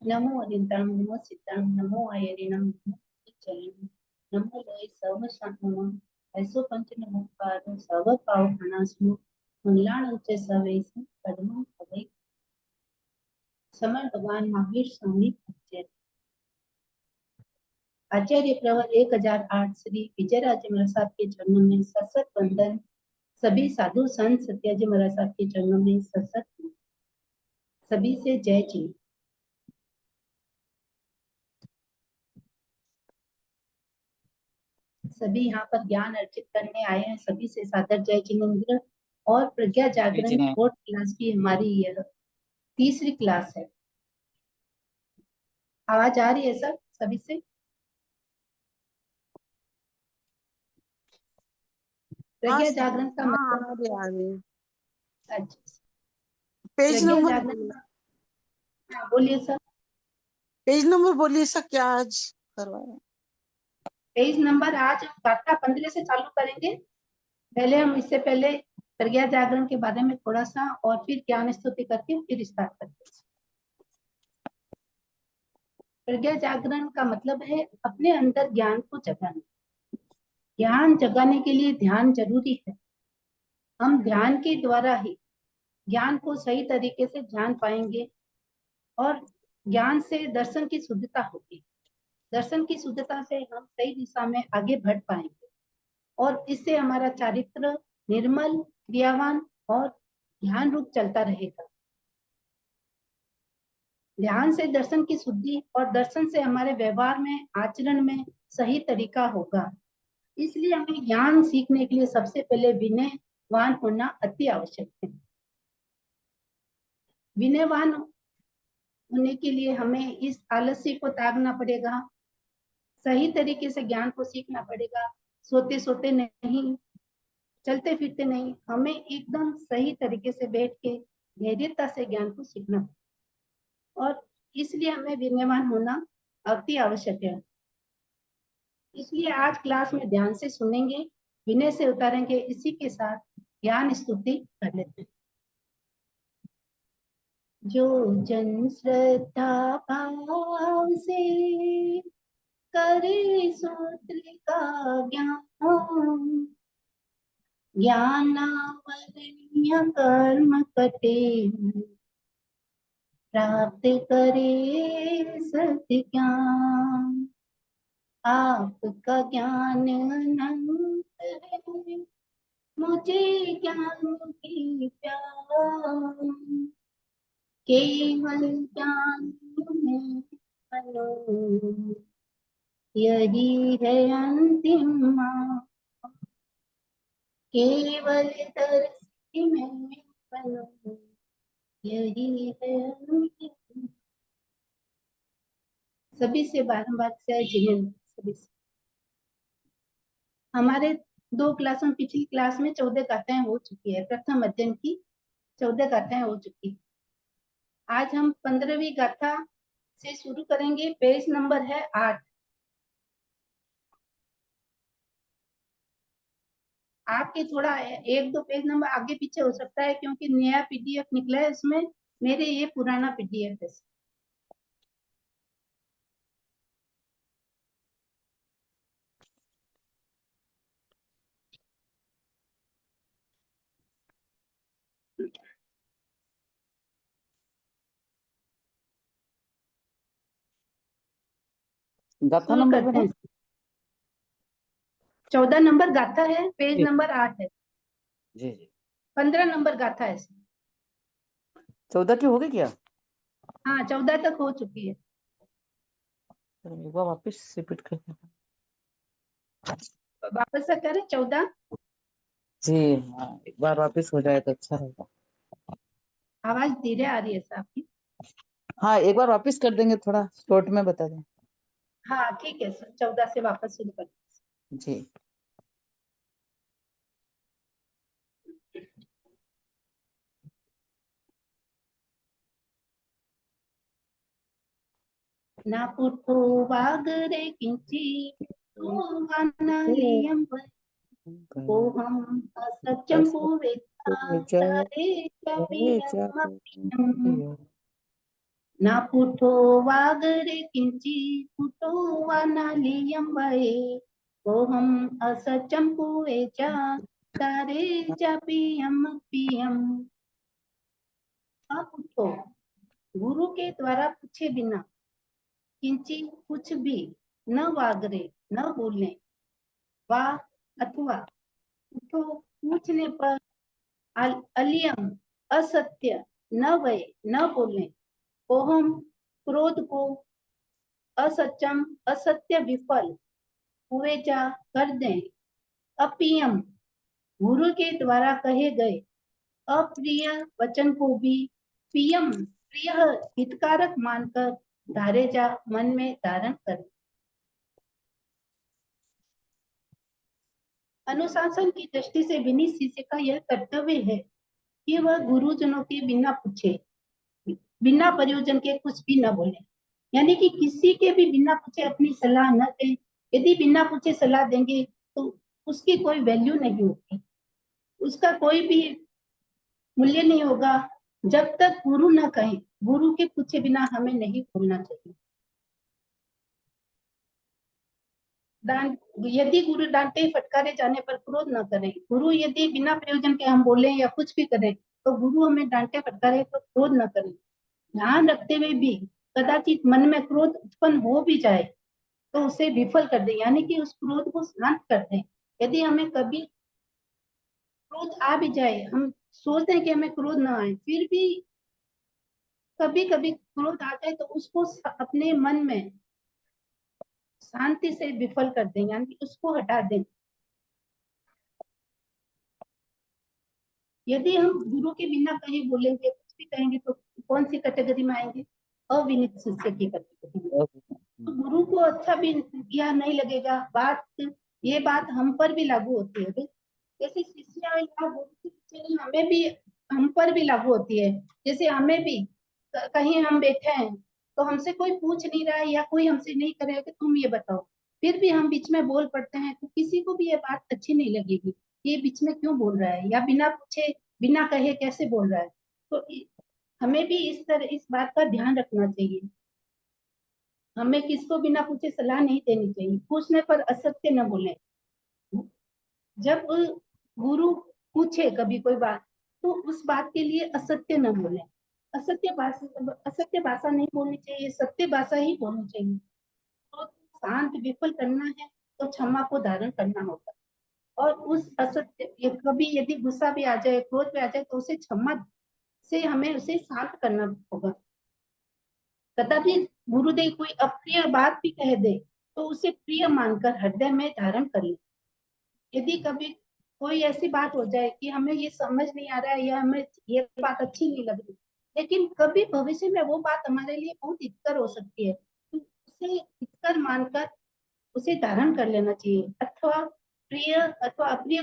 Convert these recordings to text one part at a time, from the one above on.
नमो अरिंदां नमो सिद्धां नमो आयरिणं नमो चरणं नमो लोय सर्व शांतमं ऐसो पंच नमोकार सर्व पाव हनास्मो मंगलाण उच्च सवेस पद्मं पदे समर भगवान महावीर स्वामी आचार्य आचार्य प्रवर 1008 श्री विजयराज महाराज साहब के चरणों में सशत वंदन। सभी साधु संत सत्याजी महाराज साहब के चरणों में सशत सभी से जय जी। सभी यहाँ पर ज्ञान अर्जित करने आए हैं, सभी से सादर जय जिनेन्द्र। और प्रज्ञा जागरण 4th क्लास की हमारी यह तीसरी क्लास है। आवाज आ रही है सर सभी से? प्रज्ञा जागरण का मतलब अच्छा पेज प्रज्ञा नंबर जागरण हाँ बोलिए सर। पेज नंबर बोलिए सर, क्या आज करवाया? पेज नंबर आज हम गाथा 15 से चालू करेंगे। पहले हम इससे पहले प्रज्ञा जागरण के बारे में थोड़ा सा और फिर ज्ञान स्तुति करके फिर स्टार्ट करते हैं। प्रज्ञा जागरण का मतलब है अपने अंदर ज्ञान को जगाना। ज्ञान जगाने के लिए ध्यान जरूरी है। हम ध्यान के द्वारा ही ज्ञान को सही तरीके से जान पाएंगे और ज्ञान से दर्शन की शुद्धता होगी। दर्शन की शुद्धता से हम सही दिशा में आगे बढ़ पाएंगे और इससे हमारा चारित्र निर्मल क्रियावान और ध्यान रूप चलता रहेगा। ध्यान से दर्शन की शुद्धि और दर्शन से हमारे व्यवहार में आचरण में सही तरीका होगा। इसलिए हमें ज्ञान सीखने के लिए सबसे पहले विनयवान होना अति आवश्यक है। विनयवान होने के लिए हमें इस आलस्य को त्यागना पड़ेगा। सही तरीके से ज्ञान को सीखना पड़ेगा। सोते सोते नहीं, चलते फिरते नहीं, हमें एकदम सही तरीके से बैठ के धैर्यता से ज्ञान को सीखना और इसलिए हमें विनयवान होना अति आवश्यक है। इसलिए आज क्लास में ध्यान से सुनेंगे, विनय से उतारेंगे। इसी के साथ ज्ञान स्तुति कर लेते हैं। जो जन श्रद्धा भाव से करे सूत्र का ज्ञान, ज्ञानावरणीय कर्म कटे प्राप्त करे सत्य ज्ञान। आपका ज्ञान अनंत है, मुझे ज्ञान की प्यास, केवल ज्ञान में बनो, यही है अंतिम मार्ग। केवल दर्शी में बनो, यही है अंतिम। सभी से बारंबार से जिनेंद्र सभी से। हमारे 2 क्लासों में पिछली क्लास में 14 गाथाएं हो चुकी है। प्रथम अध्ययन की 14 गाथाएं हो चुकी है। आज हम 15वीं गाथा से शुरू करेंगे। पेज नंबर है 8। आपके थोड़ा 1-2 पेज नंबर आगे पीछे हो सकता है क्योंकि नया पीडीएफ निकला है उसमें। मेरे ये पुराना पीडीएफ है। गाथा नंबर करते हैं। 14 नंबर गाथा है, पेज नंबर 8 है। जी जी 15 नंबर गाथा है। 14 की हो गई क्या? हाँ 14 तक हो चुकी है। एक बार वापस रिपीट कर। वापस से करें 14। जी हाँ, एक बार वापस हो जाए तो अच्छा रहेगा। आवाज धीरे आ रही है साहब की। हाँ, एक बार वापस कर देंगे, थोड़ा शॉर्ट में बता दें। हाँ ठीक है सर, 14 से वापस शुरू करते हैं। जी। ना पुट्टो वागरे किंची तो वानालियम को हम असत्यम पूवेता तरे चपियम ना पुठो वागरे किंची पुठो वानालियम वये कोहम असचम पुएचा तारे पियम पियम। अपुठो गुरु के द्वारा पूछे बिना, किंची कुछ भी, न वागरे न बोलने, वा अथवा, उठो पूछने पर, अलियम असत्य, न वय न बोलने, कोहम क्रोध को, असत्यम असत्य विफल, हुए जा कर दें, अपियम गुरु के द्वारा कहे गए अप्रिय वचन को भी पियम प्रिय हितकारक मानकर धारे जा मन में धारण करें। अनुशासन की दृष्टि से विनीत शिष्य का यह कर्तव्य है कि वह गुरुजनों के बिना पूछे, बिना प्रयोजन के कुछ भी न बोले, यानी कि किसी के भी बिना पूछे अपनी सलाह न दें। यदि बिना पूछे सलाह देंगे तो उसकी कोई वैल्यू नहीं होगी, उसका कोई भी मूल्य नहीं होगा। जब तक गुरु न कहे, गुरु के पूछे बिना हमें नहीं बोलना चाहिए। यदि गुरु डांटे फटकारे जाने पर क्रोध न करें। गुरु यदि बिना प्रयोजन के हम बोले या कुछ भी करें तो गुरु हमें डांटे फटकारे तो क्रोध न करें। ध्यान रखते हुए भी कदाचित मन में क्रोध उत्पन्न हो भी जाए तो उसे विफल कर दें, यानी कि उस क्रोध को शांत कर दें। यदि हमें कभी क्रोध आ भी जाए, हम सोचते हैं कि हमें क्रोध ना आए, फिर भी कभी कभी क्रोध आ जाए तो उसको अपने मन में शांति से विफल कर दें, यानी कि उसको हटा दें। यदि हम गुरु के बिना कहीं बोलेंगे, कुछ भी कहेंगे तो कौन सी कैटेगरी में आएंगे? अविनीत शिष्य की कैटेगरी में। तो गुरु को अच्छा भी यह नहीं लगेगा। ये बात हम पर भी लागू होती है। जैसे शिष्य या गुरु की टीचिंग हमें भी, हम पर भी लागू होती है। जैसे हमें भी कहीं हम बैठे हैं तो हमसे कोई पूछ नहीं रहा है या कोई हमसे नहीं करेगा कि तुम ये बताओ, फिर भी हम बीच में बोल पड़ते हैं तो किसी को भी ये बात अच्छी नहीं लगेगी, ये बीच में क्यों बोल रहा है या बिना पूछे बिना कहे कैसे बोल रहा है। तो हमें भी इस बात का ध्यान रखना चाहिए। हमें किसको बिना पूछे सलाह नहीं देनी चाहिए। पूछने पर असत्य न बोले। जब गुरु पूछे कभी कोई बात तो उस बात के लिए असत्य न बोले। असत्य भाषा नहीं बोलनी चाहिए, सत्य भाषा ही बोलनी चाहिए। तो शांत विफल करना है तो क्षमा को धारण करना होगा। और उस असत्य कभी यदि गुस्सा भी आ जाए, क्रोध भी आ जाए तो उसे क्षमा से हमें उसे शांत करना होगा। कदापि गुरुदेव कोई अप्रिय बात भी कह दे तो उसे प्रिय मानकर हृदय में धारण कर ले। यदि कभी कोई ऐसी बात हो जाए कि हमें ये समझ नहीं आ रहा है या हमें ये बात अच्छी नहीं लग रही, लेकिन कभी भविष्य में वो बात हमारे लिए बहुत हितकर हो सकती है, तो उसे हितकर मानकर उसे धारण कर लेना चाहिए। अथवा प्रिय अथवा अप्रिय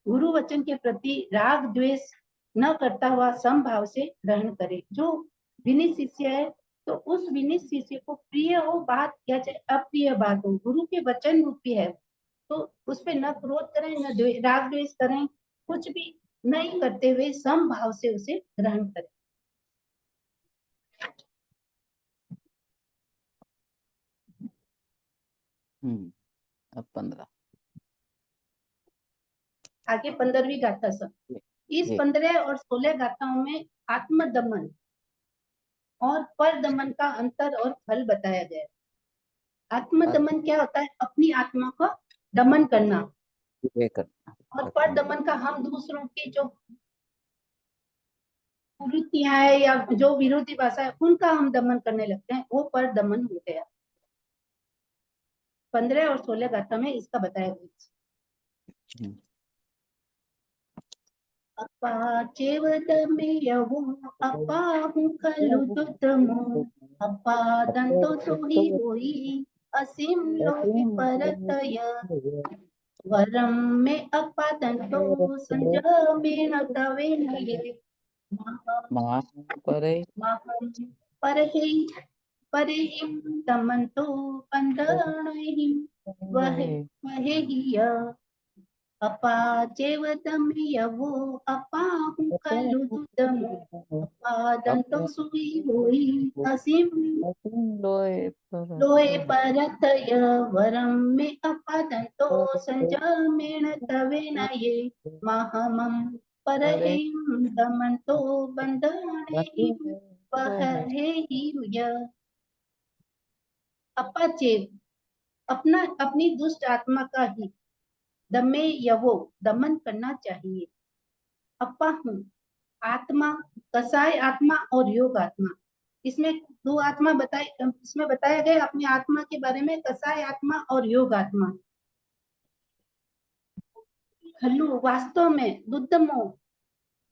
गुरु वचन के प्रति राग द्वेष न करता हुआ समभाव से ग्रहण करे। जो विनीत शिष्य है तो उस विनीत शिष्य को प्रिय हो बात या चाहे अप्रिय बात हो, गुरु के वचन रूपी है तो उस पर न क्रोध करें न राग द्वेष करें, कुछ भी नहीं करते हुए समभाव से उसे ग्रहण करें। अब 15 आगे 15वीं गाथा सब। इस 15 और 16 गाथाओं में आत्मदमन और परदमन का अंतर और फल बताया गया है। आत्मदमन क्या होता है? अपनी आत्मा को दमन करना। और परदमन का हम दूसरों की जो कुरीतियां है या जो विरोधी भाषा है उनका हम दमन करने लगते हैं, वो परदमन हो गया। 15 और 16 गाथा में इसका बताया गया। अपाचेवदमेयवो अपाहु खलु दुतमो अपादंतो सोहि होई असीम लोभि परतय वरम में अपादंतो संजमेन तवेन ये परहि परहिम दमंतो पंदणहिम वहेहिय अपाचेव दमयवो अपाहु खलु दुदम अपादंतो सुई होई असीम लोए परतय वरम में अपादंतो संजमेण तवेन ये महमम परहिम दमंतो बंधने वहे य अपाचेव अपना अपनी दुष्ट आत्मा का ही दमे यवो दमन करना चाहिए। अपाहु आत्मा, कसाय आत्मा और योग आत्मा, इसमें दो आत्मा बताई, इसमें बताया गया अपनी आत्मा के बारे में, कसाय आत्मा और योग आत्मा। खल्लू वास्तव में दुर्दमो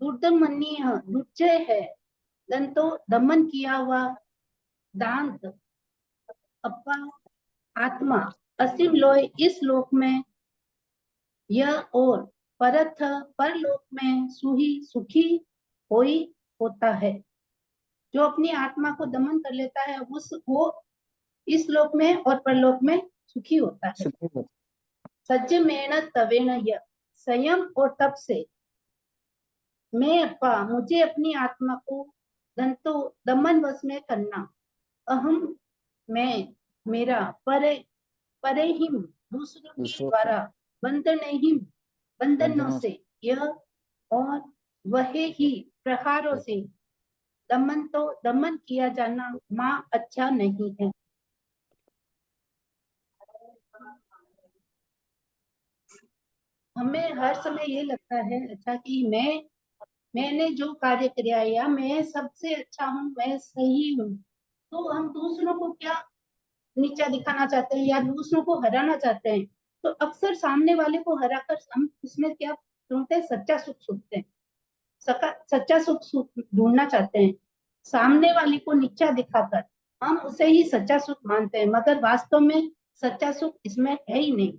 दुर्दमनीय दुर्जय है, दंतो दमन किया हुआ, दांत अपा आत्मा असीम लोय इस लोक में, यह और परथ परलोक में सुही सुखी होई होता है। जो अपनी आत्मा को दमन कर लेता है वो इस लोक में और परलोक में सुखी होता है। सज्ज मेहनत तवेण यह संयम और तप से मैं अपा मुझे अपनी आत्मा को दंतो दमन वश में करना, अहम मैं मेरा परे परे हिम दूसरों के द्वारा बंधनों से यह और वह ही प्रहारों से दमन किया जाना माँ अच्छा नहीं है। हमें हर समय ये लगता है अच्छा कि मैंने जो कार्य किया या मैं सबसे अच्छा हूँ, मैं सही हूँ, तो हम दूसरों को क्या नीचा दिखाना चाहते हैं या दूसरों को हराना चाहते हैं, तो अक्सर सामने वाले को हराकर हम उसमें क्या ढूंढते हैं, सच्चा सुख सुखते हैं, सच्चा सुख ढूंढना चाहते हैं। सामने वाले को नीचा दिखाकर हम उसे ही सच्चा सुख मानते हैं, मगर वास्तव में सच्चा सुख इसमें है ही नहीं।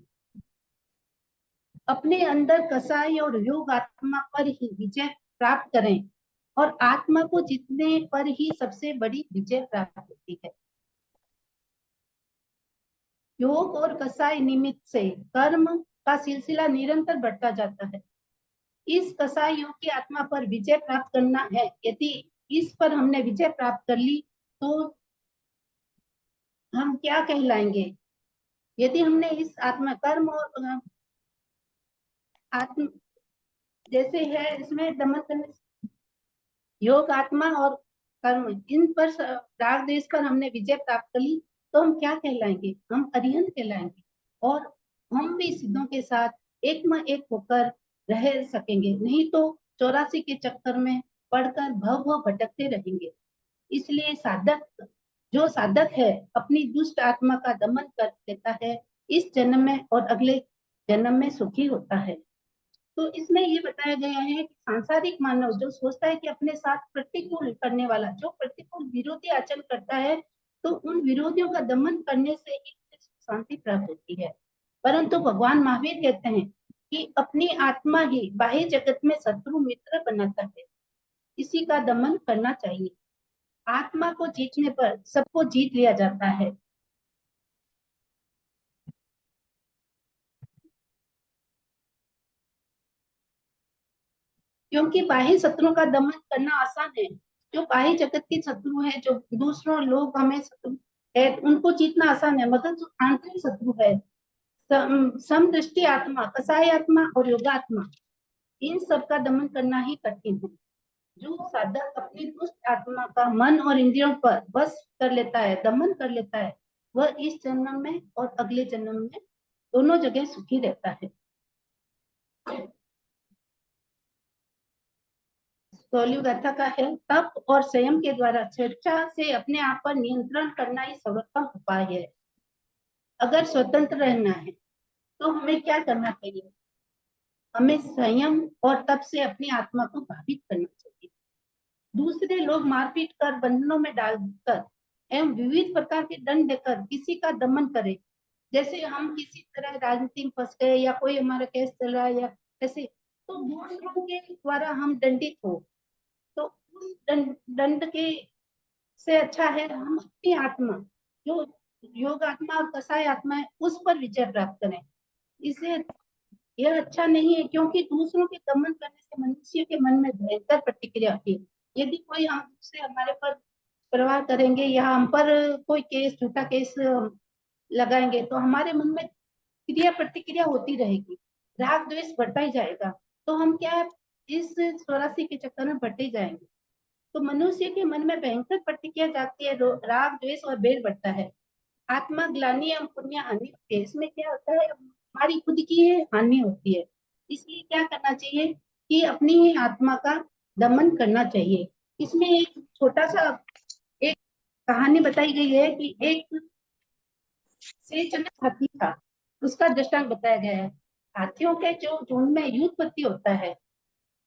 अपने अंदर कसाई और योग आत्मा पर ही विजय प्राप्त करें, और आत्मा को जीतने पर ही सबसे बड़ी विजय प्राप्त होती है। योग और कसाई निमित्त से कर्म का सिलसिला निरंतर बढ़ता जाता है। इस कसाई योग की आत्मा पर विजय प्राप्त करना है। यदि इस पर हमने विजय प्राप्त कर ली तो हम क्या कहलाएंगे? यदि हमने इस आत्मा कर्म और आत्म जैसे है इसमें दमन करने, योग आत्मा और कर्म इन पर राग देश पर हमने विजय प्राप्त कर ली तो हम क्या कहलाएंगे? हम अरिहंत कहलाएंगे, और हम भी सिद्धों के साथ एक में एक होकर रह सकेंगे, नहीं तो 84 के चक्कर में पढ़कर भव भटकते रहेंगे। इसलिए साधक जो साधक है अपनी दुष्ट आत्मा का दमन कर लेता है, इस जन्म में और अगले जन्म में सुखी होता है। तो इसमें ये बताया गया है कि सांसारिक मानव जो सोचता है कि अपने साथ प्रतिकूल करने वाला, जो प्रतिकूल विरोधी आचरण करता है, तो उन विरोधियों का दमन करने से ही शांति प्राप्त होती है। परंतु भगवान महावीर कहते हैं कि अपनी आत्मा ही बाह्य जगत में शत्रु मित्र बनाता है, इसी का दमन करना चाहिए। आत्मा को जीतने पर सबको जीत लिया जाता है। क्योंकि बाह्य शत्रुओं का दमन करना आसान है। जो बाह्य जगत के शत्रु है, जो दूसरों लोग हमें शत्रु है, उनको जीतना आसान है, मगर जो आंतरिक शत्रु है, समदृष्टि आत्मा, कसाई आत्मा और योगात्मा, इन सब का दमन करना ही कठिन है। जो साधक अपनी दुष्ट आत्मा का मन और इंद्रियों पर बस कर लेता है, दमन कर लेता है, वह इस जन्म में और अगले जन्म में दोनों जगह सुखी रहता है। कलयुग गाथा का है, तप और संयम के द्वारा स्वेच्छा से अपने आप पर नियंत्रण करना ही सर्वोत्तम उपाय है। अगर स्वतंत्र रहना है तो हमें क्या करना चाहिए? हमें संयम और तप से अपनी आत्मा को भावित करना चाहिए। दूसरे लोग मारपीट कर बंधनों में डालकर एवं विविध प्रकार के दंड देकर किसी का दमन करें, जैसे हम किसी तरह राजनीति में फंस गए या कोई हमारा केस चल रहा है या ऐसे, तो दूसरों के द्वारा हम दंडित हो, तो उस दंड के से अच्छा है हम अपनी आत्मा, जो योग आत्मा और कसाय आत्मा है, उस पर विजय प्राप्त करें। इसे यह अच्छा नहीं है, क्योंकि दूसरों के दमन करने से मनुष्य के मन में भयंकर प्रतिक्रिया आती है। यदि कोई हमसे हमारे पर प्रवाह करेंगे या हम पर कोई केस, झूठा केस लगाएंगे, तो हमारे मन में क्रिया प्रतिक्रिया होती रहेगी, राग द्वेष बढ़ता ही जाएगा। तो हम क्या, इस स्वराशि के चक्कर में बढ़ते ही जाएंगे। तो मनुष्य के मन में भयंकर प्रतिक्रिया जागती है, राग द्वेष और बैर बढ़ता है। आत्मा ग्लानि एवं पुण्य हानि होती है। इसमें क्या होता है, हमारी खुद की हानि होती है। इसलिए क्या करना चाहिए कि अपनी ही आत्मा का दमन करना चाहिए। इसमें एक छोटा सा एक कहानी बताई गई है कि एक शेषनाग हाथी था, उसका दृष्टांत बताया गया है। हाथियों के जो झुंड में युद्धपति होता है,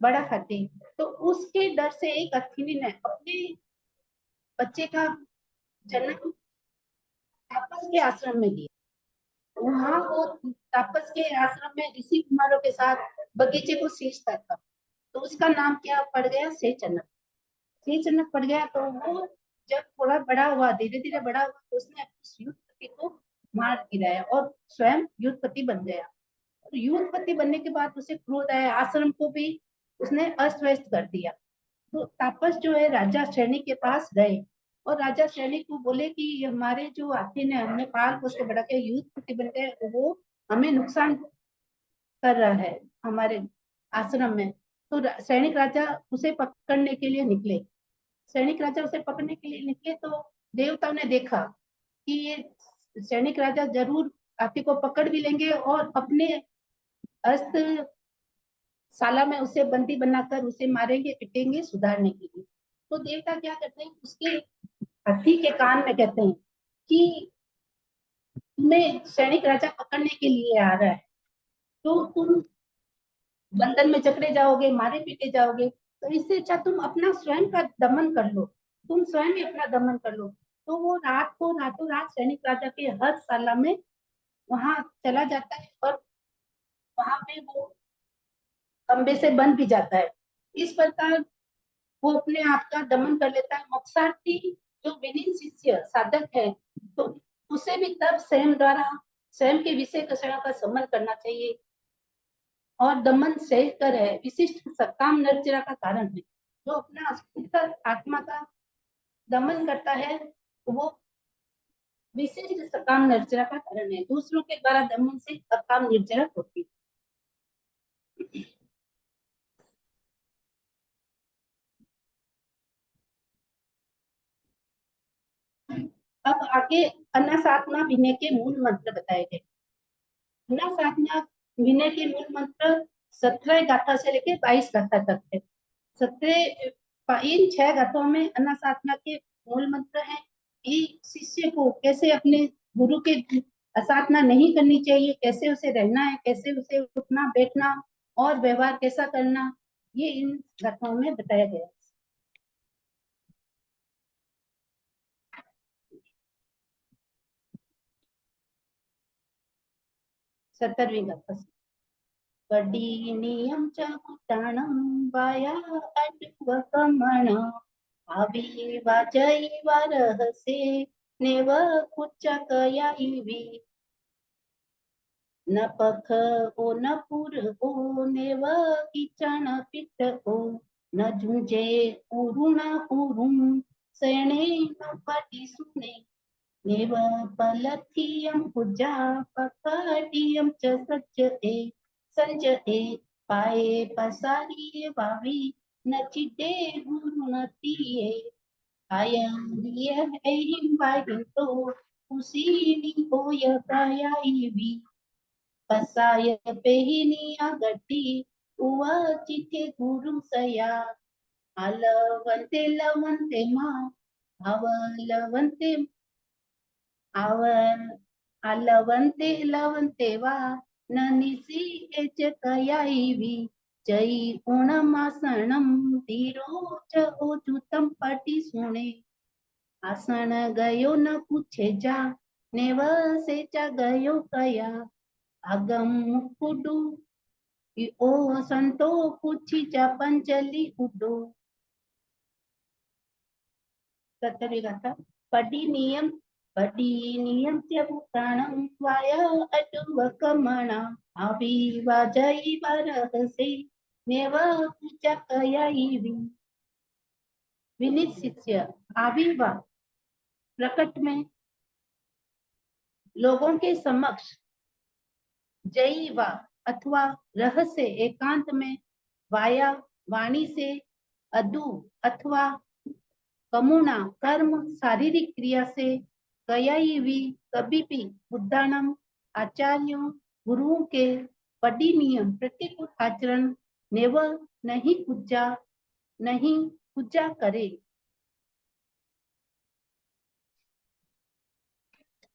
बड़ा हाथी, तो उसके डर से एक हथिनी ने अपने बच्चे का जन्म तापस के आश्रम में दिया। वहां वो तापस के आश्रम में ऋषि कुमारों के साथ बगीचे को सींचता था। तो उसका नाम क्या पड़ गया, शेषनाग। शेषनाग पड़ गया। तो वो जब थोड़ा बड़ा हुआ, धीरे धीरे बड़ा हुआ, तो उसने अपने युद्धपति को मार गिराया और स्वयं युद्धपति बन गया। और युद्धपति बनने के बाद उसे क्रोध आया, आश्रम को भी उसने अस्त व्यस्त कर दिया। तो तापस जो है राजा सैनिक के पास गए, और राजा सैनिक को बोले कि हमारे जो हाथी ने, हमने पाल पोस के बड़ा के युद्धपति बन गए, वो हमें नुकसान कर रहा है हमारे आश्रम में। तो सैनिक राजा उसे पकड़ने के लिए निकले। सैनिक राजा उसे पकड़ने के लिए निकले, तो देवताओं ने देखा कि ये सैनिक राजा जरूर हाथी को पकड़ भी लेंगे और अपने अस्त्र शाला में उसे बंदी बनाकर उसे मारेंगे, पिटेंगे सुधारने के लिए। तो देवता क्या करते हैं, उसके हाथी के कान में कहते हैं कि तुम्हें सैनिक राजा पकड़ने के लिए आ रहा है, तो तुम बंधन में जकड़े जाओगे, मारे पीटे जाओगे। तो इससे अच्छा तुम अपना स्वयं का दमन कर लो, तुम स्वयं ही अपना दमन कर लो। तो वो रात को रातों रात सैनिक राजा के हर शाला में वहां चला जाता है, और वहां पे वो खंबे से बंध भी जाता है। इस प्रकार वो अपने आप का दमन कर लेता है। मोक्षार्थी जो विनीत शिष्य साधक है, तो उसे भी तब स्वयं द्वारा स्वयं के विषय कषणों का समन करना चाहिए। और दमन सहकर है विशिष्ट सकाम नर्चरा का कारण है। जो अपना खुद का आत्मा का दमन करता है, तो वो विशिष्ट सकाम नर्चरा का कारण है। दूसरों के द्वारा दमन से सकाम निर्जरा होती है। अब आगे अनासाधना विनय के मूल मंत्र बताए गए। अनासाधना विनय के मूल मंत्र 17 गाथा से लेकर 22 गाथा तक है। 17 इन 6 गाथाओं में अनासाधना के मूल मंत्र हैं कि शिष्य को कैसे अपने गुरु के असाधना नहीं करनी चाहिए, कैसे उसे रहना है, कैसे उसे उठना बैठना और व्यवहार कैसा करना, ये इन गाथाओं में बताया गया है। 17वीं गाथा से कठिनियम च कुटाणं वाया अटवकमण अभिवाचैवरहसे नेव कुचकया इवि न पख ओ न पुर ओ नेव किचन पिट ओ न झुंझे उरुण उरुम सेणे न पटी सुने नेव पलथियम पूजा पकटियम च सज्ज ए संज ए पाए पसारी वावी न चिटे गुरु न तिये आयम ये एहिम वाहिम तो उसीनी को यकाया इवी पसाय पेहिनी अगटी उवा चिठे गुरु सया अलवंते लवंते मा अवलवंते अवन अलवंते लवंते वा ननिसी एच कयाईवी जई उणमासणम धीरो च ओचुतम पटी सुने आसन गयो न पूछे जा नेवसे च गयो कया अगम कुडू ओ संतो पूछी च पंचली उडो। 17वीं गाथा। पटी नियम पठिनियन्त्यभूतानं वाय अटुवकमणा अभिवाजैवरहसे नेव पूजकयैवि। विनीत शिष्य आविर्भाव प्रकट में लोगों के समक्ष जैवा अथवा रहस्य एकांत में वाया वाणी से अदु अथवा कमुना कर्म शारीरिक क्रिया से कयाई कभी भी बुद्धानम आचार्यों गुरुओं के पटी नियम प्रतिकूल आचरण नेव नहीं पूजा करे।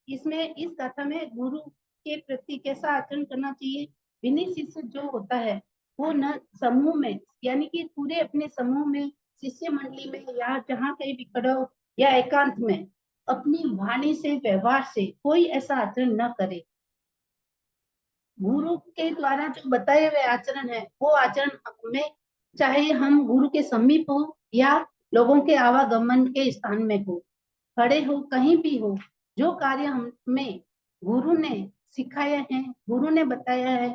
इसमें इस कथा में गुरु के प्रति कैसा आचरण करना चाहिए। विनय शिष्य जो होता है वो न समूह में यानी कि पूरे अपने समूह में शिष्य मंडली में या जहाँ कहीं भी खड़ा हो या एकांत में अपनी वाणी से व्यवहार से कोई ऐसा आचरण न करे। गुरु के द्वारा जो बताए हुए आचरण है वो आचरण में चाहे हम गुरु के समीप हो या लोगों के आवागमन के स्थान में हो, खड़े हो, कहीं भी हो, जो कार्य हमें गुरु ने सिखाया है, गुरु ने बताया है,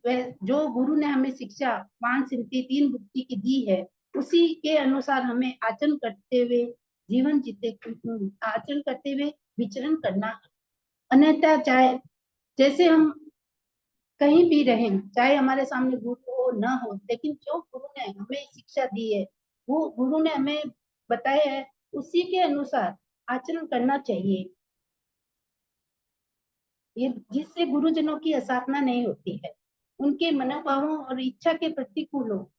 जो गुरु ने हमें शिक्षा 5 सिद्धि 3 बुद्धि की दी है उसी के अनुसार हमें आचरण करते हुए जीवन जीते आचरण करते हुए विचरण करना। अन्यथा चाहे जैसे हम कहीं भी रहें, चाहे हमारे सामने गुरु हो न हो, लेकिन जो गुरु ने हमें शिक्षा दी है वो गुरु ने हमें बताया है उसी के अनुसार आचरण करना चाहिए। ये जिससे गुरुजनों की असाधना नहीं होती है, उनके मनोभावों और इच्छा के प्रतिकूल हो,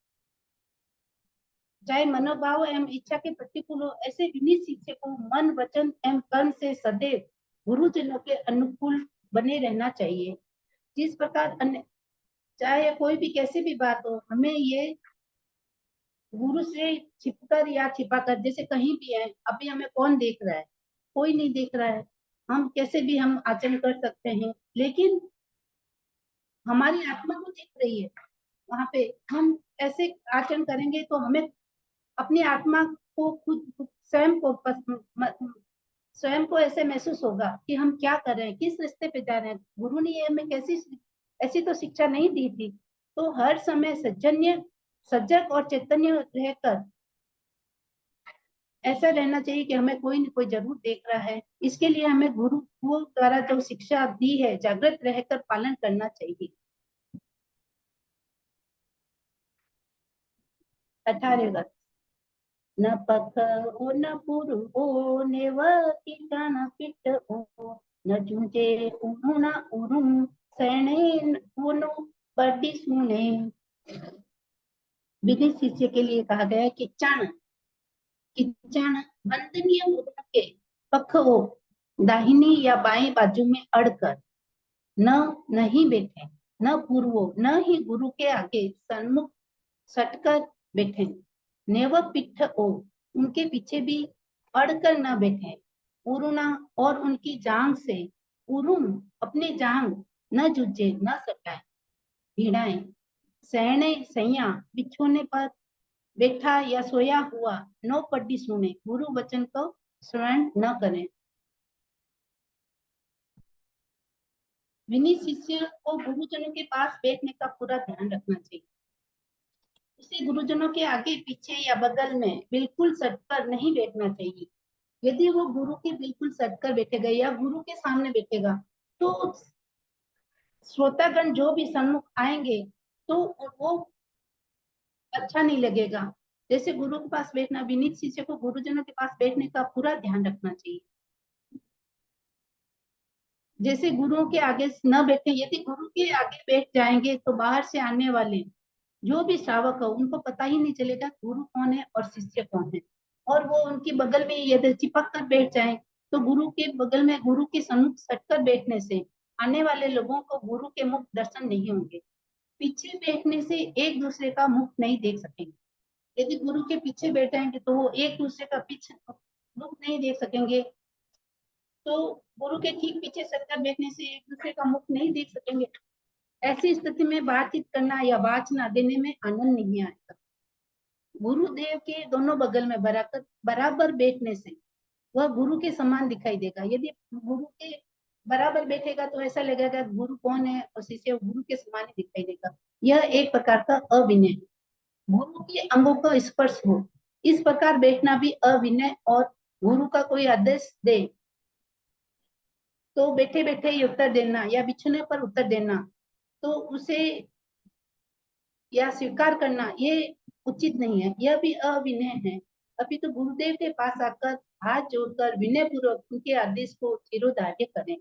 चाहे मनोभाव एवं इच्छा के प्रतिकूल हो, ऐसे विनीत शिष्य को मन वचन एवं कर्म से सदैव गुरुजनों के अनुकूल बने रहना चाहिए। जिस प्रकार अन्य चाहे कोई भी कैसी भी बात हो, हमें ये गुरु से छिपकर या छिपाकर, जैसे कहीं भी है, अभी हमें कौन देख रहा है, कोई नहीं देख रहा है, हम कैसे भी हम आचरण कर सकते हैं, लेकिन हमारी आत्मा तो देख रही है। वहां पे हम ऐसे आचरण करेंगे तो हमें अपनी आत्मा को खुद स्वयं को ऐसे महसूस होगा कि हम क्या कर रहे हैं, किस रास्ते पे जा रहे हैं। गुरु ने ये हमें कैसी ऐसी तो शिक्षा नहीं दी थी। तो हर समय सजग और चैतन्य रहकर ऐसा रहना चाहिए कि हमें कोई न कोई जरूर देख रहा है। इसके लिए हमें गुरु द्वारा जो शिक्षा दी है जागृत रहकर पालन करना चाहिए। 18 न पख ओ न पुरु ओ ने वीटाना पिट ओ न जुंजे उन्होंने उरुम सैने उनु बड़ी सुने। विधि शिष्य के लिए कहा गया है कि किचन वंदनीय मुद्रा के पख हो दाहिनी या बाएं बाजू में अड़कर नहीं बैठे, न पूर्वो न ही गुरु के आगे सन्मुख सटकर बैठे, नेव पिठ ओ उनके पीछे भी अड़कर न बैठे, उरुना और उनकी जांग से उरुम अपनी जांग न जुझे न सटाए भिड़ाए, सहने सैया बिछोने पर बैठा या सोया हुआ नो पड्डी सुने, गुरु वचन को श्रवण न करें। विनीत शिष्य को गुरुजनों के पास बैठने का पूरा ध्यान रखना चाहिए। उसे गुरुजनों के आगे पीछे या बगल में बिल्कुल सटकर नहीं बैठना चाहिए। यदि वो गुरु के बिल्कुल सटकर बैठेगा या गुरु के सामने बैठेगा तो श्रोतागण जो भी सम्मुख आएंगे तो वो अच्छा नहीं लगेगा। जैसे गुरु के पास बैठना, विनीत शिष्य को गुरुजनों के पास बैठने का पूरा ध्यान रखना चाहिए। जैसे गुरुओं के आगे न बैठे, यदि गुरु के आगे बैठ जाएंगे तो बाहर से आने वाले जो भी श्रावक हो उनको पता ही नहीं चलेगा गुरु कौन है और शिष्य कौन है। और वो उनकी बगल में यदि चिपक कर बैठ जाए तो गुरु के बगल में गुरु के सम्मुख सटकर बैठने से आने वाले लोगों को गुरु के मुख दर्शन नहीं होंगे। पीछे बैठने से एक दूसरे का मुख नहीं देख सकेंगे। यदि गुरु के पीछे बैठेंगे तो वो एक दूसरे का पीछे मुख नहीं देख सकेंगे। तो गुरु के ठीक पीछे सटकर बैठने से एक दूसरे का मुख नहीं देख सकेंगे। ऐसी स्थिति में बातचीत करना या वाचना देने में आनंद नहीं आएगा। गुरुदेव के दोनों बगल में बराबर बैठने से वह गुरु के समान दिखाई देगा। यदि गुरु के बराबर बैठेगा तो ऐसा लगेगा गुरु कौन है, और शिष्य गुरु के समान ही दिखाई देगा। यह एक प्रकार का अविनय है। गुरु के अंगों का स्पर्श हो, इस प्रकार बैठना भी अविनय। और गुरु का कोई आदेश दे तो बैठे बैठे ही उत्तर देना या बिछने पर उत्तर देना, तो उसे या स्वीकार करना ये उचित नहीं है, यह भी अविनय है। अभी तो गुरुदेव के पास आकर हाथ जोड़कर विनय पूर्वक उनके आदेश को शिरोधार्य करें।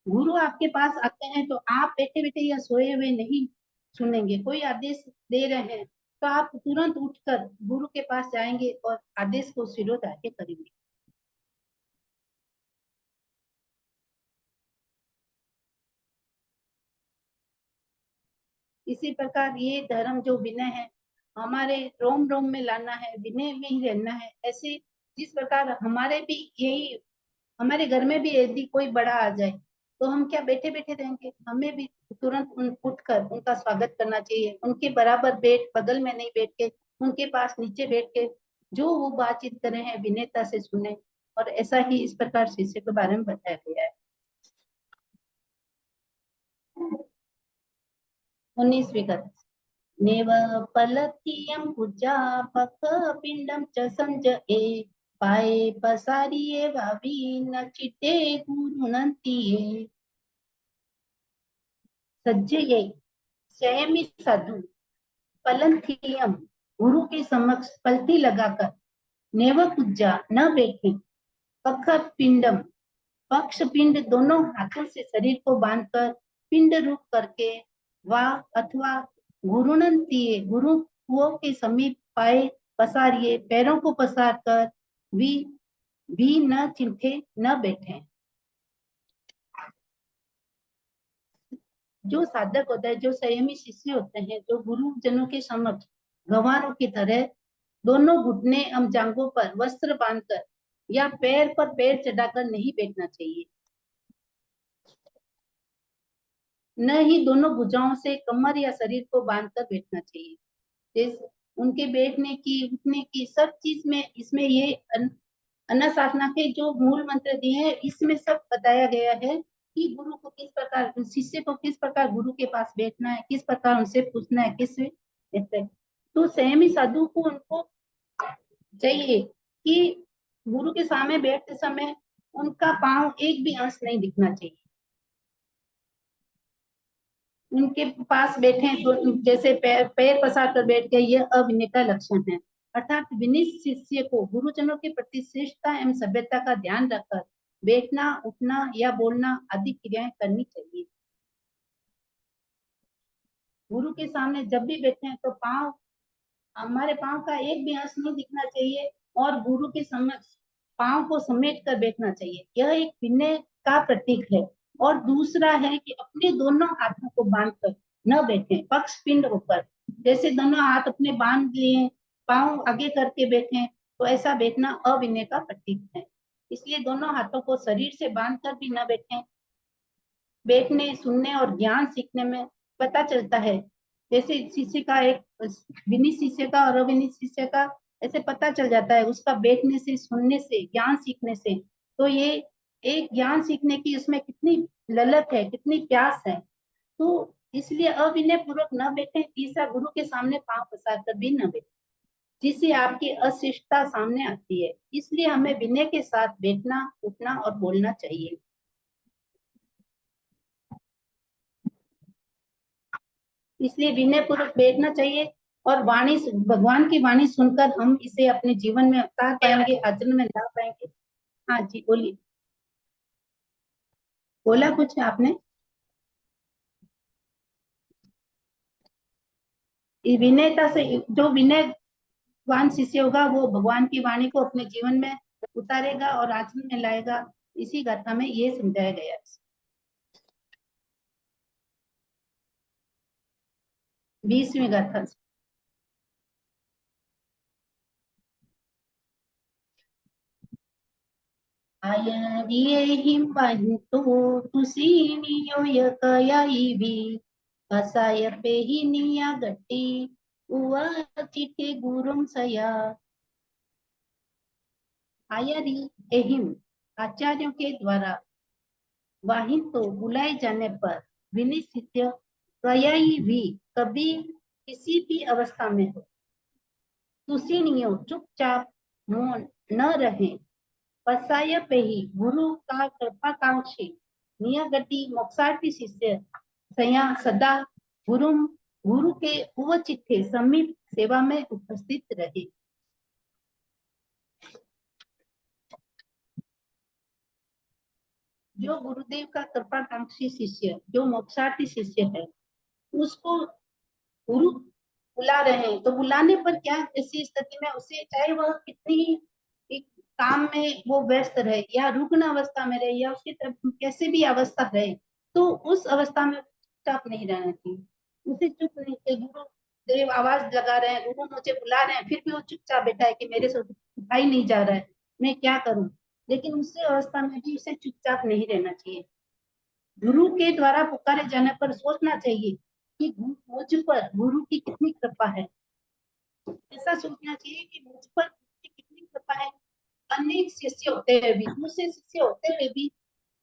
गुरु आपके पास आते हैं तो आप बैठे बैठे या सोए हुए नहीं सुनेंगे। कोई आदेश दे रहे हैं तो आप तुरंत उठकर गुरु के पास जाएंगे और आदेश को शिरोधार्य करेंगे। इसी प्रकार ये धर्म जो विनय है, हमारे रोम रोम में लाना है, विनय में ही रहना है। ऐसे जिस प्रकार हमारे भी यही, हमारे घर में भी यदि कोई बड़ा आ जाए तो हम क्या बैठे बैठे रहेंगे? हमें भी तुरंत उठकर उनका स्वागत करना चाहिए। उनके बराबर बैठ, बगल में नहीं बैठ के, उनके पास नीचे बैठ के जो वो बातचीत कर रहे हैं विनयता से सुने। और ऐसा ही इस प्रकार शिष्य के बारे में बताया गया है। 19वीं कथा। नेव पलतीयं पूजा पक पिंडम च संजये पाए पसारिये भावी न चिटे गुरुनंतिये सज्जये। संयमी साधु पलंथियम गुरु के समक्ष पलती लगाकर नेव पूजा न बैठे, पख पिंडम पक्ष पिंड दोनों हाथों से शरीर को बांधकर पिंड रूप करके वा अथवा गुरुनंतिये गुरुओं के समीप पाए पसारिए पैरों को पसार कर भी न चिंथे न बैठे। जो साधक होता है, जो संयमी शिष्य होते हैं, जो गुरुजनों के समक्ष गंवारों की तरह दोनों घुटने एवं जांघों पर वस्त्र बांधकर या पैर पर पैर चढ़ाकर नहीं बैठना चाहिए। न ही दोनों भुजाओं से कमर या शरीर को बांधकर बैठना चाहिए। जैसे उनके बैठने की, उठने की सब चीज में इसमें ये अन्नसाधना के जो मूल मंत्र दिए हैं इसमें सब बताया गया है कि गुरु को किस प्रकार, शिष्य को किस प्रकार गुरु के पास बैठना है, किस प्रकार उनसे पूछना है, किस ऐसे। तो संयमी साधु को उनको चाहिए कि गुरु के सामने बैठते समय उनका पांव एक भी अंश नहीं दिखना चाहिए। उनके पास बैठे तो जैसे पैर पैर पसार कर बैठ गए, यह अविनय का लक्षण है। अर्थात विनित शिष्य को गुरुजनों के प्रति श्रेष्ठता एवं सभ्यता का ध्यान रखकर बैठना, उठना या बोलना आदि क्रियाएं करनी चाहिए। गुरु के सामने जब भी बैठे हैं तो पांव, हमारे पांव का एक भी अंश नहीं दिखना चाहिए और गुरु के समक्ष पांव को समेट कर बैठना चाहिए। यह एक विनय का प्रतीक है। और दूसरा है कि अपने दोनों हाथों को बांधकर न बैठे पक्ष पिंड होकर, जैसे दोनों हाथ अपने बांध लिए, पांव आगे करके बैठे, तो ऐसा बैठना अविनय का प्रतीक है। इसलिए दोनों हाथों को शरीर से बांध कर भी न बैठे। बैठने, सुनने और ज्ञान सीखने में पता चलता है। जैसे शिष्य का एक विनीत शिष्य का और अविनीत शिष्य का ऐसे पता चल जाता है उसका बैठने से, सुनने से, ज्ञान सीखने से। तो ये एक ज्ञान सीखने की उसमें कितनी ललक है, कितनी प्यास है। तो इसलिए अविनय पूर्वक न बैठे। तीसरा, गुरु के सामने पांव पसार कर भी न बैठे, जिससे आपकी अशिष्टता सामने आती है। इसलिए हमें विनय के साथ बैठना, उठना और बोलना चाहिए। इसलिए विनय पूर्वक बैठना चाहिए। और वाणी, भगवान की वाणी सुनकर हम इसे अपने जीवन में उतार पाएंगे, आचरण में ला पाएंगे। हाँ जी बोलिए। बोला कुछ आपने? विनयता से जो विनयवान शिष्य होगा वो भगवान की वाणी को अपने जीवन में उतारेगा और आचरण में लाएगा। इसी गाथा में ये समझाया गया है। 20वीं गाथा। हिंबंतु तुसीनियो यकयाईवी कसाय पेहिनिया गट्टी उवाचिते गुरुं सया आयरी एहिम। आचार्यों के द्वारा वाहिन तो बुलाए जाने पर विनय शिष्य कयाई भी कभी किसी भी अवस्था में हो तुषिणियों चुपचाप मौन न रहे। पसाय पे ही गुरु का कृपाकांक्षी नियगति मोक्षार्थी शिष्य सया सदा गुरु गुरु के उवचित्ते समीप सेवा में उपस्थित रहे। जो गुरुदेव का कृपाकांक्षी शिष्य जो मोक्षार्थी शिष्य है उसको गुरु बुला रहे हैं तो बुलाने पर क्या ऐसी स्थिति में उसे चाहे वह कितनी एक काम में वो व्यस्त रहे या रुग्ण अवस्था में रहे या उसकी तरफ कैसे भी अवस्था रहे तो उस अवस्था में चुपचाप नहीं रहना चाहिए। उसे चुप नहीं कि गुरु देव आवाज लगा रहे हैं गुरु मुझे बुला रहे हैं फिर भी वो चुपचाप बैठा है कि मेरे से उठाई नहीं जा रहा है मैं क्या करूं। लेकिन उस अवस्था में भी उसे चुपचाप नहीं रहना चाहिए। गुरु के द्वारा पुकारे जाने पर सोचना चाहिए कि मुझ पर गुरु की कितनी कृपा है। ऐसा सोचना चाहिए कि मुझ पर गुरु की कितनी कृपा है। अनेक शिष्य होते हुए भी दूसरे शिष्य होते हुए भी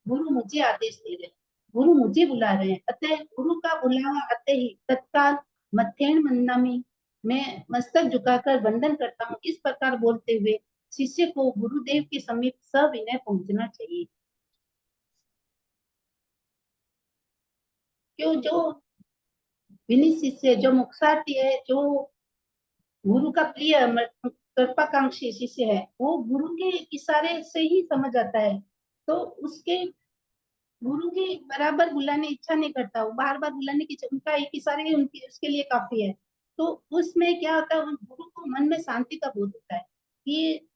गुरु मुझे आदेश दे रहे हैं गुरु मुझे बुला रहे हैं अतः गुरु का बुलावा आते ही तत्काल मथेन मंदामी मैं मस्तक झुकाकर वंदन करता हूँ इस प्रकार बोलते हुए शिष्य को गुरुदेव के समीप सविनय पहुंचना चाहिए। क्यों जो विनीत शिष्य जो मुक्सार्थी है जो गुरु का प्रिय कृपाकांक्षी शिष्य है वो गुरु के इशारे से ही समझ आता है तो उसके गुरु के बराबर बुलाने इच्छा नहीं करता वो बार बार बुलाने की उनका एक इशारे ही उनकी उसके लिए काफी है। तो उसमें क्या होता है उन गुरु को मन में शांति का बोध होता है कि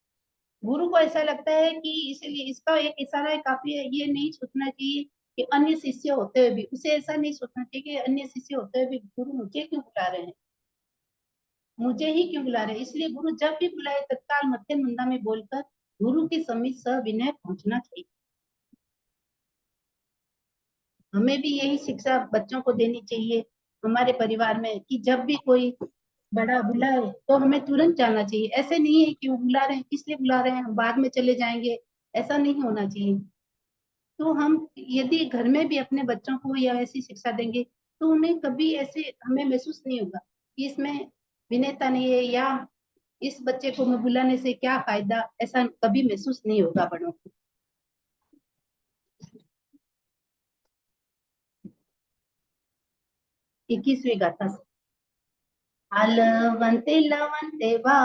गुरु को ऐसा लगता है कि इसलिए इसका एक इशारा है काफी है। ये नहीं सोचना चाहिए कि अन्य शिष्य होते हुए भी उसे ऐसा नहीं सोचना चाहिए कि अन्य शिष्य होते हुए भी गुरु मुझे क्यों बुला रहे हैं मुझे ही क्यों बुला रहे हैं। इसलिए गुरु जब भी बुलाए तत्काल मत्थे मुंदा में बोलकर गुरु के समीप सविनय पहुंचना चाहिए। हमें भी यही शिक्षा बच्चों को देनी चाहिए हमारे परिवार में कि जब भी कोई बड़ा बुलाए तो हमें तुरंत जाना चाहिए। ऐसे नहीं है कि वो बुला रहे हैं किस लिए बुला रहे हैं हम बाद में चले जाएंगे ऐसा नहीं होना चाहिए। तो हम यदि घर में भी अपने बच्चों को या ऐसी शिक्षा देंगे तो उन्हें कभी ऐसे हमें महसूस नहीं होगा कि इसमें विनयता नहीं है या इस बच्चे को मैं बुलाने से क्या फायदा ऐसा कभी महसूस नहीं होगा बड़ों को। 21वीं गाथा से अलवंते लवंते वा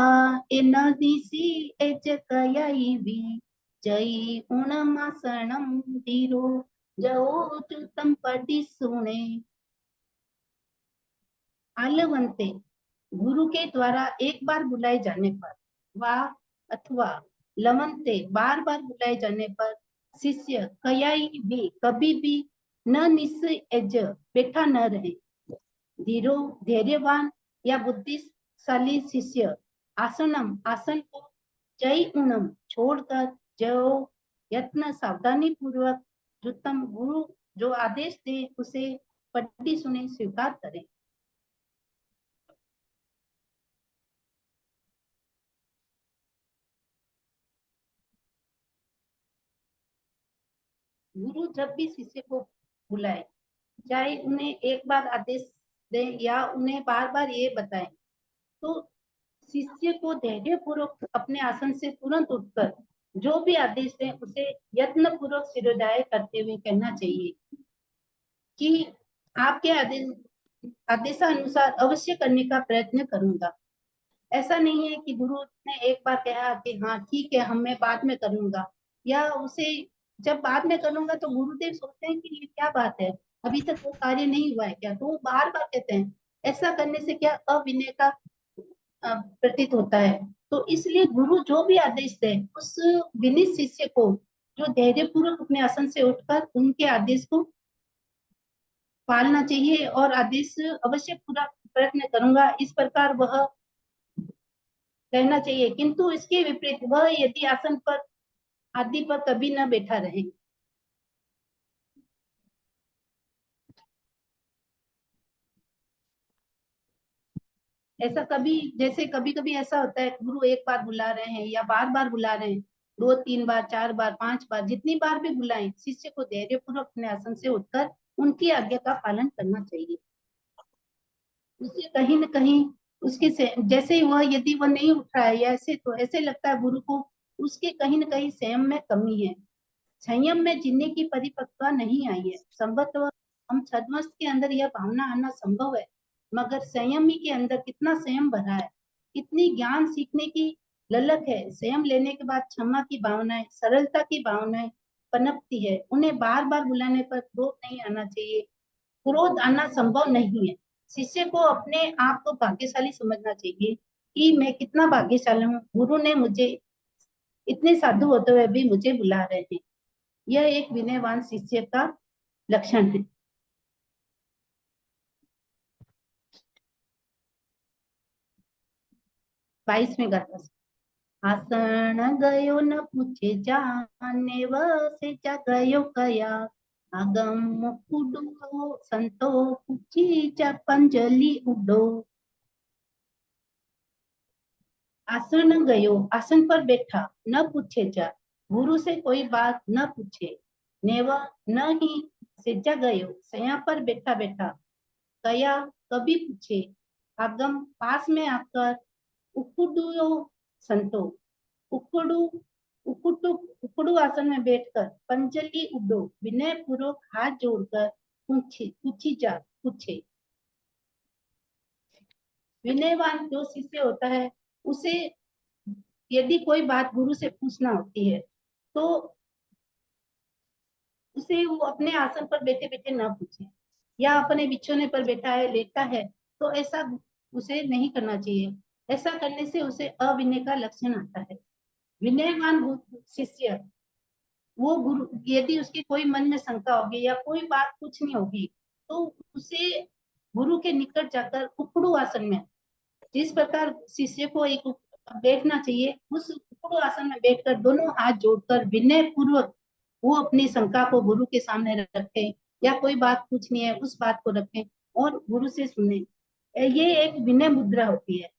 ए नदीसी एच कयाई भी जई उणमासणम धीरो जओ चुतम पदी सुने। आलवंते गुरु के द्वारा एक बार बुलाए जाने पर वा अथवा लवंते बार बार बुलाए जाने पर शिष्य कयाई भी कभी भी न निस्सज बैठा न रहे। धीरो धैर्यवान या बुद्धिशाली शिष्य आसनम आसन को जय उणम छोड़कर जो यत्न सावधानी पूर्वक जुतम गुरु जो आदेश दे उसे पट्टी सुने स्वीकार करें। गुरु जब भी शिष्य को बुलाए चाहे उन्हें एक बार आदेश दे या उन्हें बार बार ये बताएं तो शिष्य को धैर्य पूर्वक अपने आसन से तुरंत उठकर जो भी आदेश है उसे यत्न पूर्वक सिरोधार्य करते हुए कहना चाहिए कि आपके आदेशानुसार अवश्य करने का प्रयत्न करूंगा। ऐसा नहीं है कि गुरु ने एक बार कहा कि हाँ ठीक है हम मैं बाद में करूंगा या उसे जब बाद में करूंगा तो गुरुदेव सोचते हैं कि ये क्या बात है अभी तक वो कार्य नहीं हुआ है क्या तो वो बार बार कहते हैं। ऐसा करने से क्या अविनय का प्रतीत होता है। तो इसलिए गुरु जो भी आदेश दे उस विनीत शिष्य को जो धैर्य पूर्वक अपने आसन से उठकर उनके आदेश को पालना चाहिए और आदेश अवश्य पूरा प्रयत्न करूंगा इस प्रकार वह कहना चाहिए। किंतु इसके विपरीत वह यदि आसन पर आदि पर कभी न बैठा रहे। ऐसा कभी, जैसे कभी कभी ऐसा होता है गुरु एक बार बुला रहे हैं या बार बार बुला रहे हैं, 2 3 बार 4 बार 5 बार, जितनी बार भी बुलाएं, शिष्य को धैर्य पूर्वक अपने आसन से उठकर उनकी आज्ञा का पालन करना चाहिए। उससे कहीं न कहीं उसके से जैसे ही वह, यदि वह नहीं उठ रहा है या ऐसे, तो ऐसे लगता है गुरु को उसके कहीं न कहीं संयम में कमी है, संयम में जीने की परिपक्वता नहीं आई है। संभवतः हम छद्मस्त के अंदर यह भावना आना संभव है, मगर संयमी के अंदर कितना संयम भरा है, कितनी ज्ञान सीखने की ललक है। संयम लेने के बाद क्षमा की भावनाएं, सरलता की भावनाएं पनपती है। उन्हें बार बार बुलाने पर क्रोध नहीं आना चाहिए, क्रोध आना संभव नहीं है। शिष्य को अपने आप को भाग्यशाली समझना चाहिए कि मैं कितना भाग्यशाली हूँ, गुरु ने मुझे, इतने साधु होते हुए भी मुझे बुला रहे हैं। यह एक विनयवान शिष्य का लक्षण है। 22वें गाथा से। आसन गयो न पूछे जाने, वसे जा गयो कया, आगम कुडो संतो पूछी जा पंजलि उडो। आसन गयो, आसन पर बैठा, न पूछे जा, गुरु से कोई बात न पूछे, नेव न ही, सेजा गयो, सया पर बैठा बैठा, कया कभी पूछे, आगम पास में आकर, उकुडुयो संतो, उकुडू उकुटू उकुडू आसन में बैठकर, पंजलि उडो, विनय पूर्वक हाथ जोड़कर पूछे, पूछी जा, पूछे। विनयवान जो शिष्य होता है, उसे यदि कोई बात गुरु से पूछना होती है, तो उसे वो अपने आसन पर बैठे बैठे ना पूछे, या अपने बिछोने पर बैठा है, लेटा है, तो ऐसा उसे नहीं करना चाहिए। ऐसा करने से उसे अविनय का लक्षण आता है। विनयवान शिष्य, वो गुरु, यदि उसके कोई मन में शंका होगी या कोई बात पूछनी होगी, तो उसे गुरु के निकट जाकर उखड़ू आसन में, जिस प्रकार शिष्य को एक बैठना चाहिए, उस उखड़ू आसन में बैठकर दोनों हाथ जोड़कर विनय पूर्वक वो अपनी शंका को गुरु के सामने रखें, या कोई बात पूछनी है उस बात को रखें और गुरु से सुने। ये एक विनय मुद्रा होती है।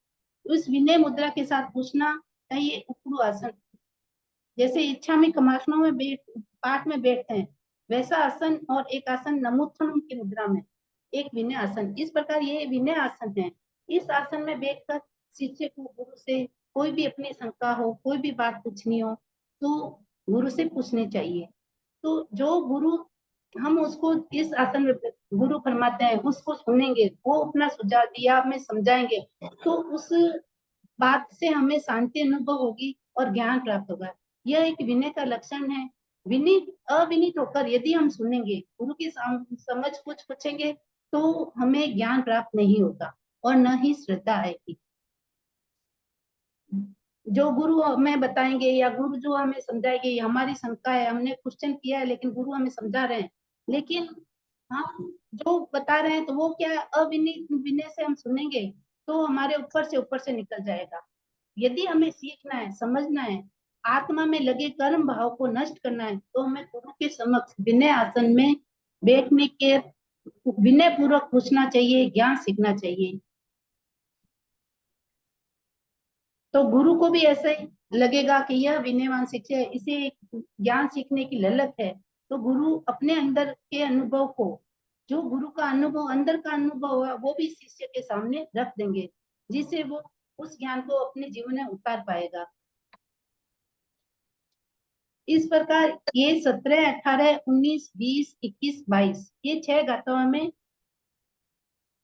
उस विनय मुद्रा के साथ पूछना चाहिए उखड़ू आसन। जैसे इच्छा में कमासनों में पाठ में बैठते हैं, वैसा आसन, और एक आसन नमोत्थनम की मुद्रा में, एक विनय आसन। इस प्रकार ये विनय आसन है। इस आसन में बैठकर शिष्य को गुरु से कोई भी अपनी शंका हो, कोई भी बात पूछनी हो, तो गुरु से पूछनी चाहिए। तो जो गुरु, हम उसको इस आसन में गुरु फरमाते हैं उसको सुनेंगे, वो अपना सुझाव दिया, हमें समझाएंगे, तो उस बात से हमें शांति अनुभव होगी और ज्ञान प्राप्त होगा। यह एक विनय का लक्षण है। विनीत अविनीत होकर यदि हम सुनेंगे, गुरु की समझ कुछ पूछेंगे, तो हमें ज्ञान प्राप्त नहीं होगा और न ही श्रद्धा आएगी। जो गुरु हमें बताएंगे या गुरु जो हमें समझाएंगे, हमारी शंका है, हमने क्वेश्चन किया है लेकिन गुरु हमें समझा रहे हैं, लेकिन हम जो बता रहे हैं तो वो क्या अविनीत विनय से हम सुनेंगे, तो हमारे ऊपर से निकल जाएगा। यदि हमें सीखना है, समझना है, आत्मा में लगे कर्म भाव को नष्ट करना है, तो हमें गुरु के समक्ष विनय आसन में बैठने के विनय पूर्वक पूछना चाहिए, ज्ञान सीखना चाहिए। तो गुरु को भी ऐसे लगेगा कि यह विनयवान शिष्य है, इसे ज्ञान सीखने की ललक है, तो गुरु अपने अंदर के अनुभव को, जो गुरु का अनुभव, अंदर का अनुभव है, वो भी शिष्य के सामने रख देंगे, जिससे वो उस ज्ञान को अपने जीवन में उतार पाएगा। इस प्रकार ये 17 18 19 20 21 22 ये 6 गाथाओं में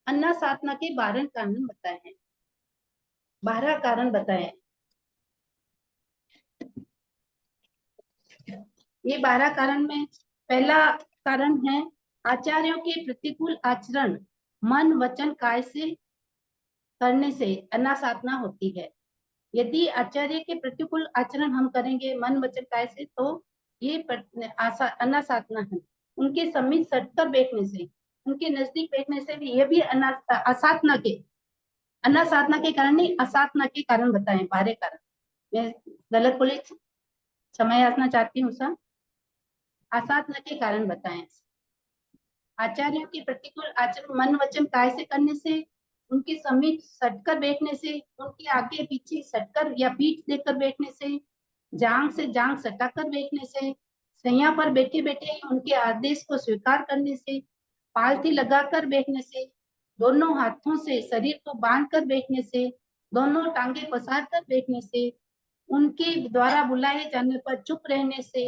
अन्ना साधना के 12 कारण बताए हैं, 12 कारण बताए हैं। ये 12 कारण में पहला कारण है आचार्यों के प्रतिकूल आचरण मन वचन काय से करने से अनासाधना होती है। यदि आचार्य के प्रतिकूल आचरण हम करेंगे मन वचन काय से, तो ये अनासाधना है। उनके समीप सटकर बैठने से, उनके नजदीक बैठने से भी, ये भी असाधना के, अनासाधना के कारण नहीं, असाधना के कारण बताए 12 कारण। मैं गलत बोली, क्षमा याचना चाहती हूँ सर। असाधना के कारण बताएं। आचार्यों के प्रतिकूल आचरण मन वचन काय से करने से, उनके समीप सटकर बैठने से, उनके आगे पीछे सटकर या पीठ देकर बैठने से जांग सटाकर बैठने से, सैया पर बैठे बैठे उनके आदेश को स्वीकार करने से, पालथी लगाकर बैठने से, दोनों हाथों से शरीर को बांध कर बैठने से, दोनों टांगे पसार कर बैठने से, उनके द्वारा बुलाए जाने पर चुप रहने से,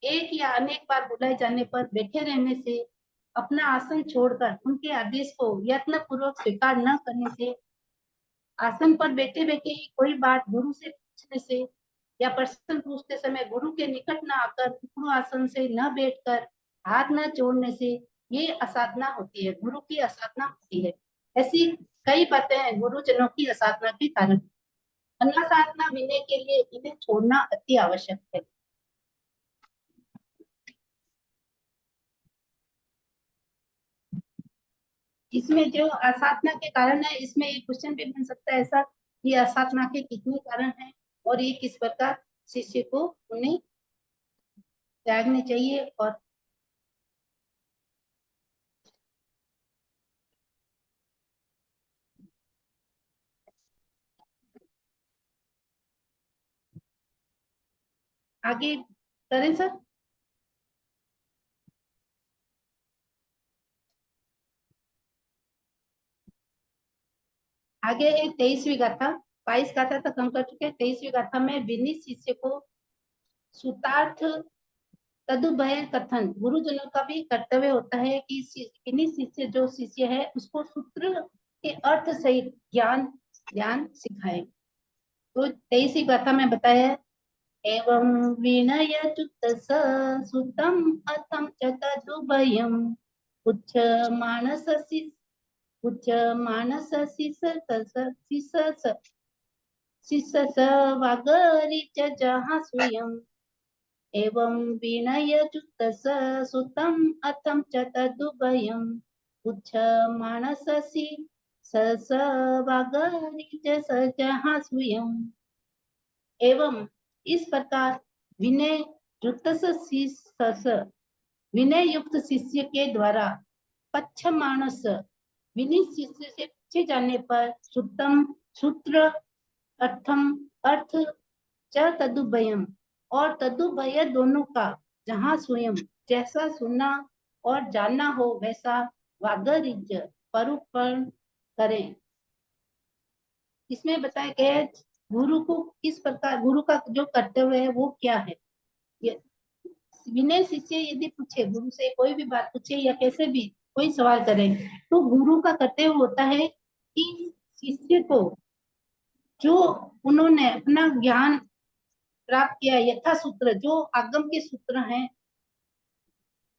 एक या अनेक बार बुलाए जाने पर बैठे रहने से, अपना आसन छोड़कर उनके आदेश को यत्न पूर्वक स्वीकार न करने से, आसन पर बैठे बैठे ही कोई बात गुरु से पूछने से या प्रश्न पूछते समय गुरु के निकट न आकर गुरु आसन से न बैठकर हाथ न जोड़ने से, ये असाधना होती है, गुरु की असाधना होती है। ऐसी कई बातें हैं गुरुजनों की असाधना के कारण। अनासाधना विनय के लिए इन्हें छोड़ना अति आवश्यक है। इसमें जो असाधना के कारण है, इसमें एक क्वेश्चन भी बन सकता है ऐसा कि असाधना के कितने कारण हैं और ये किस प्रकार शिष्य को उन्हें त्यागनी चाहिए। और आगे करें सर। आगे है 23वीं गाथा। 22 गाथा तक हम कर चुके हैं। 23वीं गाथा में विनीत शिष्य को सूतार्थ तदुभय कथन, गुरुजनों का भी कर्तव्य होता है कि विनीत शिष्य जो शिष्य है उसको सूत्र के अर्थ सहित ज्ञान ज्ञान सिखाए। तो 23वीं गाथा में बताया, एवं विनयच्युत सुतम अथम च तदुभयम् उच्च मानससि उच्च मानससि शिसस वागरी च जहाँ स्वयं, एवं विनयच्युत सुतम अथम च तदुभयम् उच्च मानससि स वागरी च जहाँ स्वयं। एवं इस प्रकार विनय विनय युक्त शिष्य के द्वारा पच्छ मानस विनीत शिष्य से पूछे जाने पर सुतम सूत्र अर्थम अर्थ च तदुभयम और तदुभय दोनों का जहाँ स्वयं जैसा सुनना और जानना हो वैसा वागरिज परुपण करें। इसमें बताया गया है गुरु को किस प्रकार, गुरु का जो कर्तव्य है वो क्या है। विनय शिष्य यदि पूछे, गुरु से कोई भी बात पूछे या कैसे भी कोई सवाल करे, तो गुरु का कर्तव्य होता है कि शिष्य को जो उन्होंने अपना ज्ञान प्राप्त किया यथा सूत्र, जो आगम के सूत्र हैं,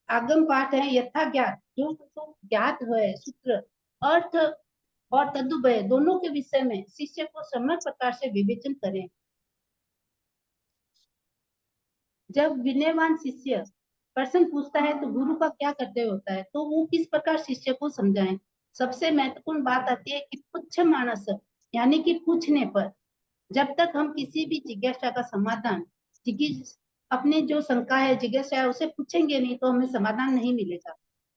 आगम पाठ है यथा ज्ञात, जो तो ज्ञात है सूत्र, अर्थ और तदुभय दोनों के विषय में शिष्य को सम्यक प्रकार से विवेचन करें। जब विनयवान शिष्य प्रश्न पूछता है तो गुरु का क्या कर्तव्य होता है, तो वो किस प्रकार शिष्य को समझाएं। सबसे महत्वपूर्ण बात आती है कि पुच्छ मानस, यानी कि पूछने पर जब तक हम किसी भी जिज्ञासा का समाधान अपने जो शंका है जिज्ञासा है उसे पूछेंगे नहीं तो हमें समाधान नहीं मिलेगा।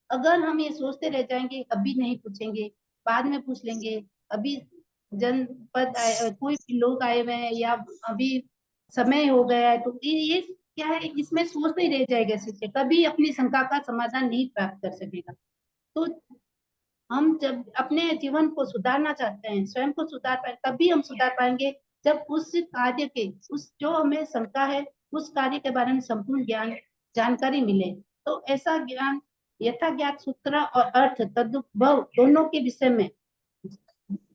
अगर हम ये सोचते रह जाएंगे अभी नहीं पूछेंगे, बाद में पूछ लेंगे, अभी जनपद कोई भी लोग आए हुए हैं या अभी समय हो गया है, तो ये क्या है, इसमें सोचते ही रह जाएगा शिष्य, कभी अपनी शंका का समाधान नहीं प्राप्त कर सकेगा। तो हम जब अपने जीवन को सुधारना चाहते हैं, स्वयं को सुधार पाए, तभी हम सुधार पाएंगे जब उस कार्य के उस जो हमें शंका है उस कार्य के बारे में संपूर्ण ज्ञान जानकारी मिले। तो ऐसा ज्ञान यथा ज्ञात सूत्र और अर्थ तद्भव दोनों के विषय में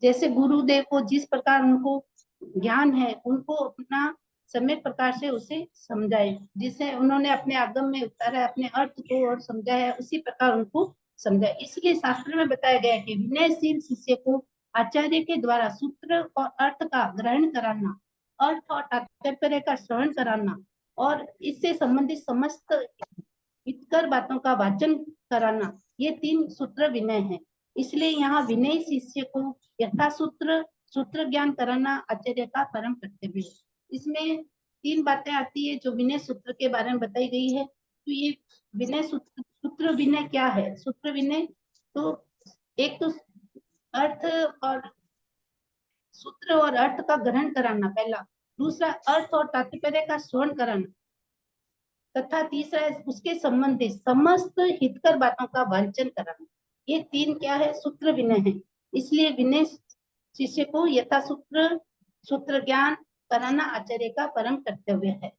जैसे गुरुदेव को जिस प्रकार उनको ज्ञान है उनको अपना सम्यक प्रकार से उसे समझाए, जिसे उन्होंने अपने आगम में उतारा अपने अर्थ को और समझाया है उसी प्रकार उनको समझा। इसलिए शास्त्र में बताया गया है कि विनयशील शिष्य को आचार्य के द्वारा सूत्र और अर्थ का ग्रहण कराना, अर्थ और तात्पर्य का श्रवण कराना और इससे संबंधित समस्त हितकर बातों का वाचन कराना, ये 3 सूत्र विनय है। इसलिए यहाँ विनय शिष्य को यथा सूत्र सूत्र ज्ञान कराना आचार्य का परम कर्तव्य है। इसमें 3 बातें आती है जो विनय सूत्र के बारे में बताई गई है। तो ये विनय सूत्र विनय क्या है, सूत्र विनय तो एक तो अर्थ और सूत्र और अर्थ का ग्रहण कराना पहला, दूसरा अर्थ और तात्पर्य का श्रवण कराना, तथा तीसरा है उसके संबंधित समस्त हितकर बातों का वांचन कराना। ये तीन क्या है? सूत्र विनय है। इसलिए विनय शिष्य को यथा सूत्र सूत्र ज्ञान कराना आचार्य का परम कर्तव्य है।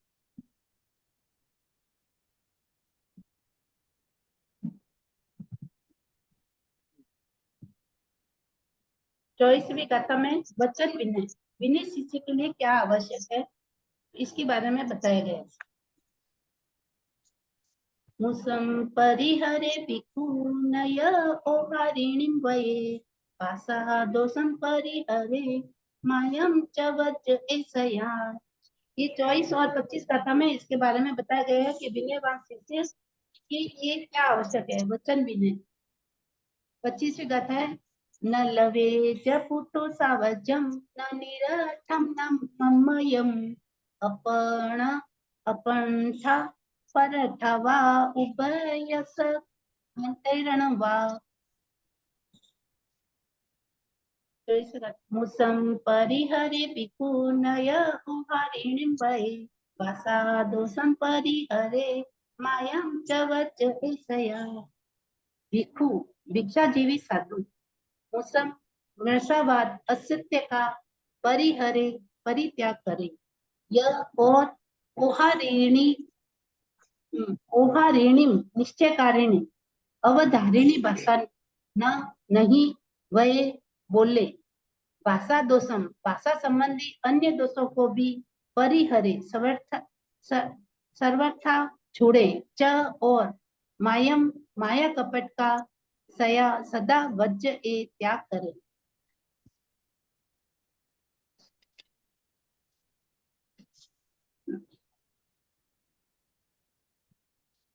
चौबीसवीं गाथा में वचन विनय, विनय शिष्य के लिए क्या आवश्यक है इसके बारे में बताया गया है। मुसं परिहरे भिक्खुनय ओहारिणीं वये पासा दोषं परिहरे मायम च वज्र ऐसया। ये 24 और 25 कथा में इसके बारे में बताया गया है कि विनयवान शिष्य की ये क्या आवश्यक है, वचन विनय। 25वीं गाथा है न लवे जपुटो सावजम न निरठम न ममयम अपर्ण अपंथा परठवा उभयस मंत्रण वा। मुसं परिहरे पिकुनय उहारिणीं वये वासादोषं परिहरे मायं च वज्रैषया। भिक्षु भिक्षा जीवी साधु, मुसम नरसावाद असत्य का परिहरे परित्याग करे, यह और ओहारिणी ओहारिणी निश्चयकारिणी अवधारिणी भाषा न नहीं वह बोले, भाषा दोषम भाषा संबंधी अन्य दोषों को भी परिहरे सर्वथा छोड़े, च और मायम माया कपट का सया सदा वज्र ए त्याग करे।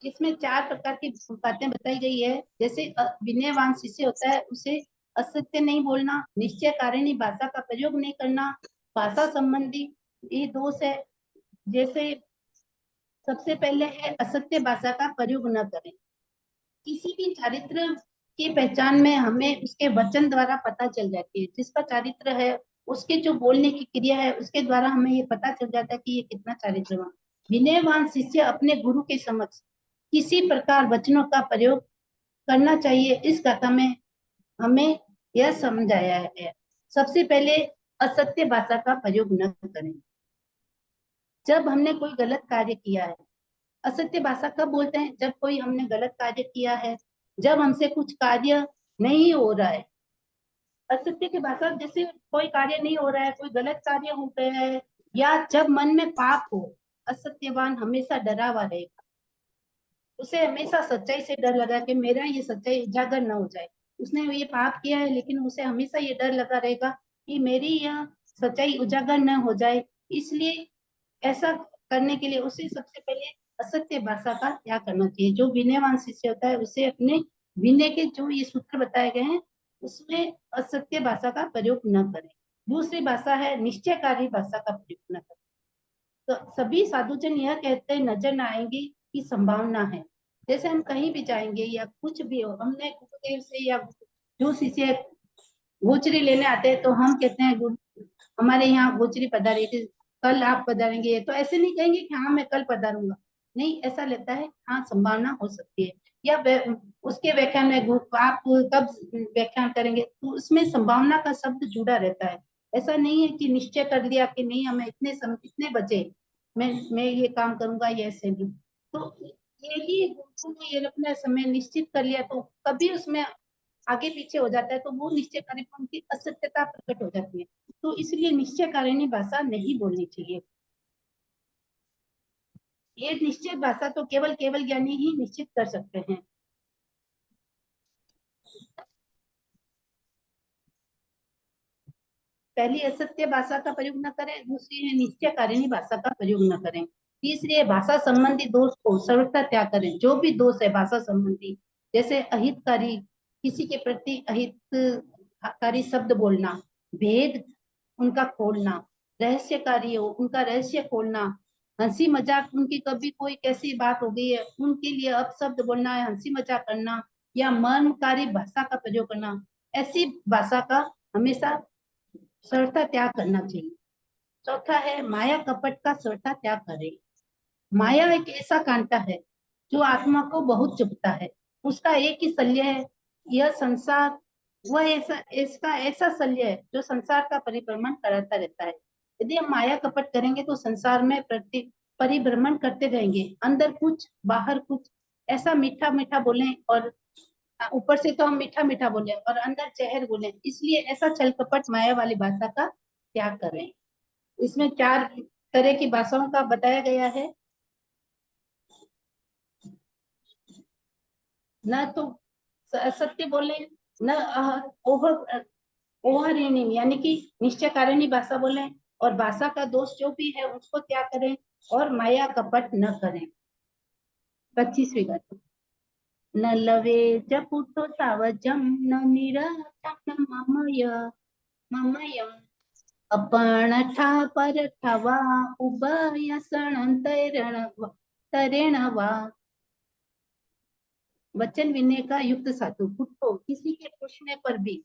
इसमें 4 प्रकार की बातें बताई गई है। जैसे विनयवान शिष्य होता है उसे असत्य नहीं बोलना, निश्चय कारिणी भाषा का प्रयोग नहीं करना, भाषा संबंधी ये दोष है। जैसे सबसे पहले है असत्य भाषा का प्रयोग न करें। किसी भी चारित्र की पहचान में हमें उसके वचन द्वारा पता चल जाती है। जिसका चारित्र है उसके जो बोलने की क्रिया है उसके द्वारा हमें ये पता चल जाता है कि ये कितना चारित्रवान। विनयवान शिष्य अपने गुरु के समक्ष किसी प्रकार वचनों का प्रयोग करना चाहिए। इस कथा में हमें यह समझाया है। सबसे पहले असत्य भाषा का प्रयोग न करें। जब हमने कोई गलत कार्य किया है, असत्य भाषा कब बोलते हैं? जब कोई हमने गलत कार्य किया है, जब हमसे कुछ कार्य नहीं हो रहा है। असत्य की भाषा जैसे कोई कार्य नहीं हो रहा है, कोई गलत कार्य हो गया है, या जब मन में पाप हो। असत्यवान हमेशा डरा हुआ रहेगा, उसे हमेशा सच्चाई से डर लगा कि मेरा ये सच्चाई उजागर न हो जाए। उसने ये पाप किया है लेकिन उसे हमेशा ये डर लगा रहेगा कि मेरी यह सच्चाई उजागर न हो जाए। इसलिए ऐसा करने के लिए उसे सबसे पहले असत्य भाषा का त्याग करना चाहिए। जो विनयवान शिष्य होता है उसे अपने विनय के जो ये सूत्र बताए गए हैं उसमें असत्य भाषा का प्रयोग न करें। दूसरी भाषा है निश्चयकारी भाषा का प्रयोग न करें। तो सभी साधुजन यह कहते नजर न आएंगे की संभावना है। जैसे हम कहीं भी जाएंगे या कुछ भी हो, हमने गुरुदेव से या जो शिष्य गोचरी लेने आते हैं तो हम कहते हैं हमारे यहाँ गोचरी पधारी थी, कल आप पधारेंगे। तो ऐसे नहीं कहेंगे कि हाँ मैं कल पधारूंगा, नहीं, ऐसा लेता है हाँ संभावना हो सकती है। या उसके व्याख्यान में आप कब व्याख्यान करेंगे, तो उसमें संभावना का शब्द जुड़ा रहता है। ऐसा नहीं है कि निश्चय कर लिया कि नहीं हमें इतने बजे मैं ये काम करूंगा, ये ऐसे नहीं। तो यही गुरुकुल में ये अपना समय निश्चित कर लिया तो कभी उसमें आगे पीछे हो जाता है तो वो निश्चय कार्यक्रम की असत्यता प्रकट हो जाती है। तो इसलिए निश्चय कारिणी भाषा नहीं बोलनी चाहिए। ये निश्चय भाषा तो केवल केवल ज्ञानी ही निश्चित कर सकते हैं। पहली असत्य भाषा का प्रयोग न करें, दूसरी है निश्चय कारिणी भाषा का प्रयोग न करें, तीसरी है भाषा संबंधी दोष को सर्वथा त्याग करें। जो भी दोष है भाषा संबंधी, जैसे अहितकारी, किसी के प्रति अहितकारी शब्द बोलना, भेद उनका खोलना, रहस्यकारी हो उनका रहस्य खोलना, हंसी मजाक उनकी कभी कोई कैसी बात हो गई है उनके लिए अपशब्द बोलना है, हंसी मजाक करना या मर्मकारी भाषा का प्रयोग करना, ऐसी भाषा का हमेशा सरलता त्याग करना चाहिए। चौथा है माया कपट का सरलता त्याग करें। माया एक ऐसा कांटा है जो आत्मा को बहुत चुभता है। उसका एक ही शल्य है, यह संसार। वह ऐसा इसका ऐसा शल्य है जो संसार का परिभ्रमण कराता रहता है। यदि हम माया कपट करेंगे तो संसार में प्रति परिभ्रमण करते रहेंगे, अंदर कुछ बाहर कुछ, ऐसा मीठा मीठा बोले और ऊपर से तो हम मीठा मीठा बोले और अंदर जहर बोले। इसलिए ऐसा छल कपट माया वाली भाषा का त्याग करें। इसमें 4 तरह की भाषाओं का बताया गया है। न तो सत्य बोले, न ओहरिणी यानी कि निश्चय कारिणी भाषा बोले, और भाषा का दोष जो भी है उसको त्याग करें, और माया कपट न करें। 25वीं गाथा। न लवे जपुतो सावजम न निरतम न ममयम अपणठा परठवा उभय तरेण वा। वचन विनय का युक्त साधु। पुट्टो किसी के पूछने पर भी,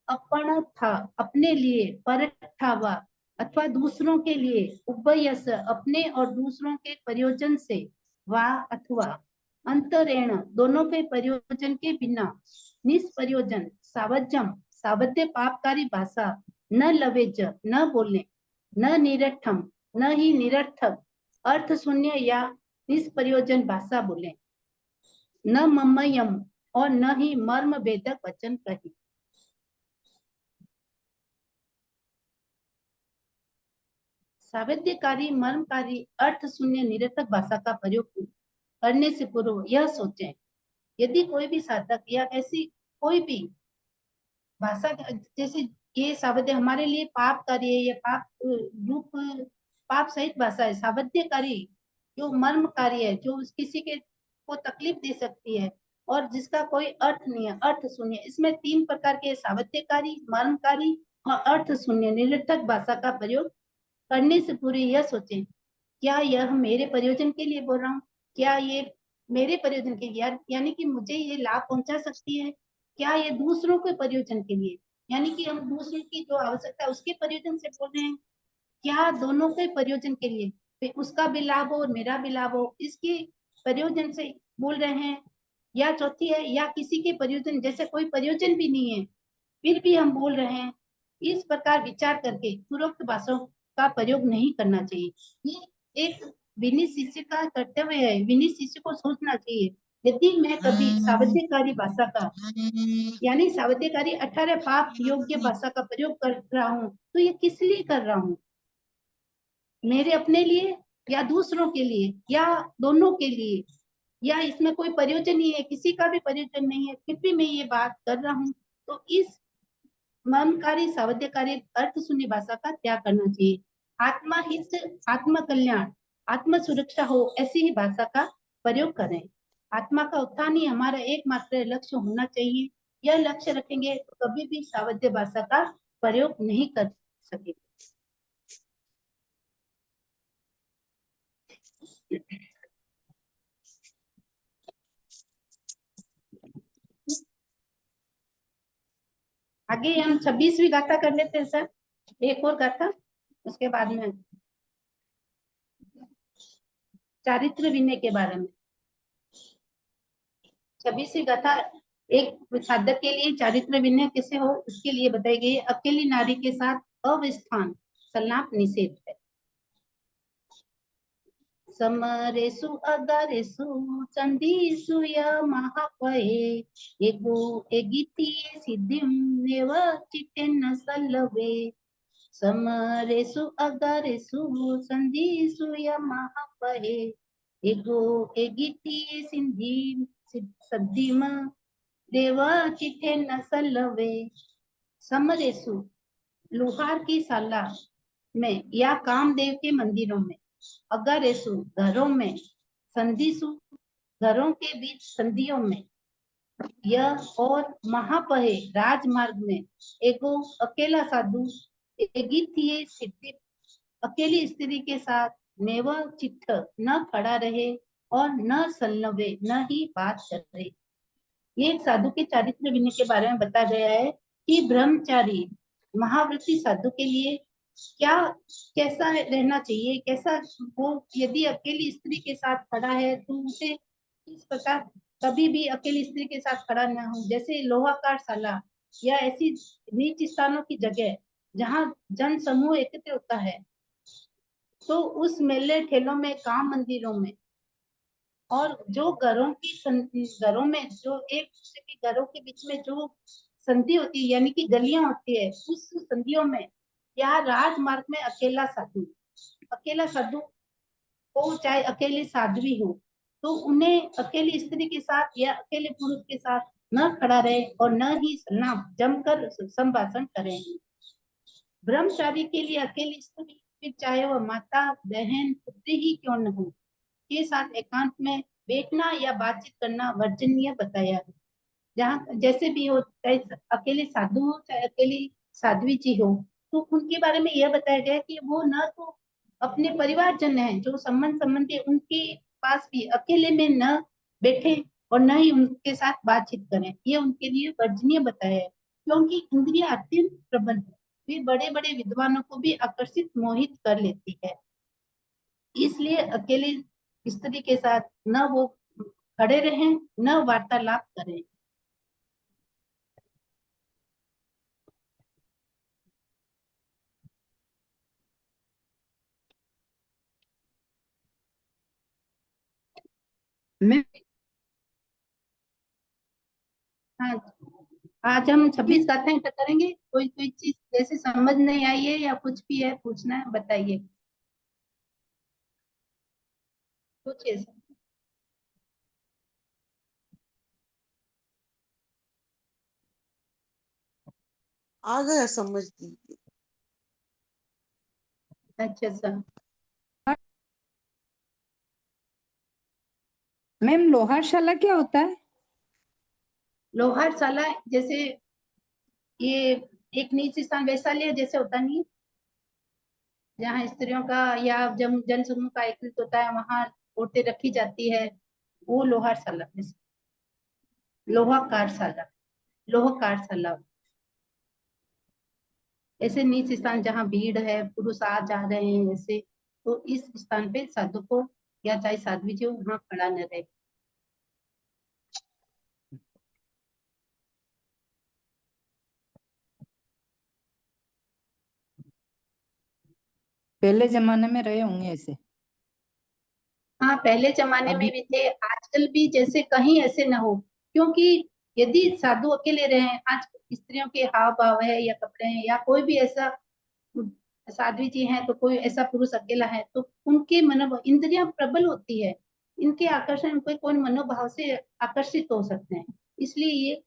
अपन था अपने लिए, परठावा अथवा दूसरों के लिए, उभयस अपने और दूसरों के प्रयोजन से, वा अथवा अंतरेण दोनों के प्रयोजन के बिना, निष्प्रयोजन सावज्यम सावध्य पापकारी भाषा, न लवेज न बोलने, न निरठम न ही निरर्थक अर्थ शून्य या निष्प्रयोजन भाषा बोले, न ममयम और न ही मर्म भेदक वचन कही। सावध्यकारी मर्मकारी अर्थ शून्य निरर्थक भाषा का प्रयोग करने से पूर्व यह सोचें, यदि कोई भी साधक या ऐसी कोई भी भाषा, जैसे ये सावध्य हमारे लिए पापकारी है या पाप रूप पाप सहित भाषा है, सावध्यकारी जो मर्मकारी है, जो किसी के को तकलीफ दे सकती है और जिसका कोई अर्थ नहीं है, अर्थ शून्य। इसमें 3 प्रकार के सावध्यकारी, मर्मकारी और अर्थ शून्य निरर्थक भाषा का प्रयोग करने से पूर्व यह सोचें, क्या यह मेरे प्रयोजन के लिए बोल रहा हूँ, क्या ये मेरे प्रयोजन के लिए यानी कि मुझे ये लाभ पहुंचा सकती है, क्या ये दूसरों के प्रयोजन के लिए यानी कि हम दूसरों की जो आवश्यकता है उसके प्रयोजन से बोल रहे हैं, क्या दोनों के प्रयोजन के लिए, फिर उसका भी लाभ हो और मेरा भी लाभ हो, इसके प्रयोजन से बोल रहे हैं। या चौथी है, या किसी के प्रयोजन जैसे कोई प्रयोजन भी नहीं है फिर भी हम बोल रहे हैं। इस प्रकार विचार करके पूर्वोक्त भाषाओं का प्रयोग नहीं करना चाहिए। ये एक विनीत शिष्य का कर्तव्य है। विनीत शिष्य को सोचना चाहिए, यदि मैं कभी सावध्यकारी भाषा का यानी सावध्यकारी 18 पाप योग्य भाषा का प्रयोग कर रहा हूँ तो ये किस लिए कर रहा हूँ, मेरे अपने लिए या दूसरों के लिए या दोनों के लिए, या इसमें कोई प्रयोजन नहीं है, किसी का भी प्रयोजन नहीं है फिर भी मैं ये बात कर रहा हूँ, तो इस मर्मकारी सावध्यकारी अर्थ शून्य भाषा का त्याग करना चाहिए। आत्मा हित, आत्म कल्याण, आत्म सुरक्षा हो ऐसी ही भाषा का प्रयोग करें। आत्मा का उत्थान ही हमारा एकमात्र लक्ष्य होना चाहिए। यह लक्ष्य रखेंगे तो कभी भी सावध्य भाषा का प्रयोग नहीं कर सके। आगे हम 26वीं गाथा कर लेते हैं सर, एक और गाथा, उसके बाद में चारित्र विनय के बारे में। 26वीं गाथा एक साधक के लिए चारित्र विनय कैसे हो उसके लिए बताई गई। अकेली नारी के साथ अवस्थान संलाप निषेध है। समरेषु अगरेषु चंडीषु महापये एगो एगितीये सिद्धिं नेव चित्तेन सल्लवे। समरेषु अगरेषु चंडीषु महापये एगो एगितीये सिद्धिं देव चित्तेन सल्लवे। समरेषु लोहार की शाला में या कामदेव के मंदिरों में, अगरेषु घरों में, संधिसु घरों के बीच संधियों में, यह और महापहे राजमार्ग में, एगो अकेला साधु, एगिथिये सिद्धि अकेली स्त्री के साथ, नेव चित्त न खड़ा रहे और न सल्लवे न ही बात करे। ये एक साधु के चारित्र विनय के बारे में बताया गया है कि ब्रह्मचारी महाव्रती साधु के लिए क्या कैसा रहना चाहिए, कैसा वो यदि अकेली स्त्री के साथ खड़ा है तो उसे इस प्रकार कभी भी अकेली स्त्री के साथ खड़ा ना हो। जैसे लोहाकारशाला या ऐसी नीच स्थानों की जगह जहाँ जन समूह एकत्र होता है, तो उस मेले ठेलों में, काम मंदिरों में, और जो घरों में जो एक दूसरे के घरों के बीच में जो संधि होती है यानी कि गलियां होती है, उस संधियों में या राजमार्ग में अकेला साधु हो चाहे अकेली साध्वी हो, तो उन्हें अकेली स्त्री के साथ या अकेले पुरुष के साथ न खड़ा रहे और न ही जमकर संभाषण करें। ब्रह्मचारी के लिए अकेली स्त्री, फिर चाहे वह माता, बहन, पुत्री ही क्यों न हो, के साथ एकांत में बैठना या बातचीत करना वर्जनीय बताया है। जहाँ जैसे भी हो, चाहे अकेले साधु हो चाहे अकेली साध्वी जी हो, तो उनके बारे में यह बताया गया कि वो न तो अपने परिवारजन है जो संबंधी उनके पास भी अकेले में न बैठे और न ही उनके साथ बातचीत करें, ये उनके लिए वर्जनीय बताया है। क्योंकि इंद्रिय अत्यंत प्रबल है, वे बड़े बड़े विद्वानों को भी आकर्षित मोहित कर लेती है, इसलिए अकेली स्त्री के साथ न वो खड़े रहें न वार्तालाप करें। मैं हाँ, आज हम 26 गाथाएं करेंगे। कोई कोई चीज जैसे समझ नहीं आई है या कुछ भी है पूछना है बताइए, पूछिए। आ गया समझ। अच्छा सर। मैम लोहारशाला क्या होता है? लोहारशाला जैसे ये एक नीच स्थान वैशाल्य जैसे होता नहीं, जहाँ स्त्रियों का या जब जन समूह का एकत्रित होता है वहां औरतें रखी जाती है, वो लोहारशाला, लोहाकारशाला, लोहकारशाला। ऐसे नीच स्थान जहाँ भीड़ है, पुरुष आ जा रहे हैं ऐसे, तो इस स्थान पे साधु को या चाहे साध्वी जी वहां खड़ा न रहे। पहले जमाने में रहे होंगे ऐसे। हाँ, पहले जमाने में अभी भी थे, आजकल भी जैसे कहीं ऐसे न हो, क्योंकि यदि साधु अकेले रहे, आज स्त्रियों के हाव भाव है या कपड़े हैं या कोई भी ऐसा साध्वी जी हैं, तो कोई ऐसा पुरुष अकेला है, तो उनके मनोभाव इंद्रियां प्रबल होती है, इनके आकर्षण उनके कौन मनोभाव से आकर्षित हो सकते हैं, इसलिए ये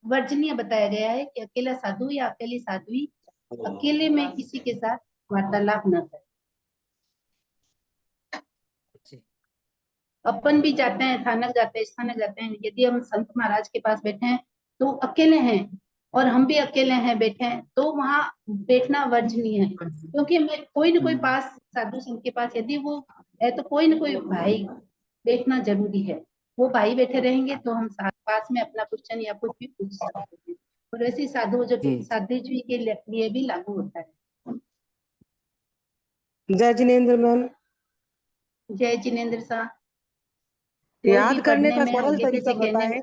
वर्जनीय बताया गया है कि अकेला साधु या अकेली साध्वी अकेले में किसी के साथ वार्तालाप न करे। अपन भी जाते हैं, स्थानक जाते हैं, यदि हम संत महाराज के पास बैठे हैं तो अकेले हैं, और हम भी अकेले हैं बैठे हैं, तो वहां बैठना वर्जनीय है, क्योंकि हमें कोई ना कोई पास साधु संत के पास यदि वो है तो कोई ना कोई भाई बैठना जरूरी है। वो भाई बैठे रहेंगे तो हम पास में अपना क्वेश्चन या कुछ भी पूछ सकते हैं, और वैसे ही साधु जी के लिए भी लागू होता है। जय जिनेन्द्र मैम। जय जिनेन्द्र साहब। कोई भी याद करने पढ़ने का में सरल आगे तरीका पीछे कहने बताएं,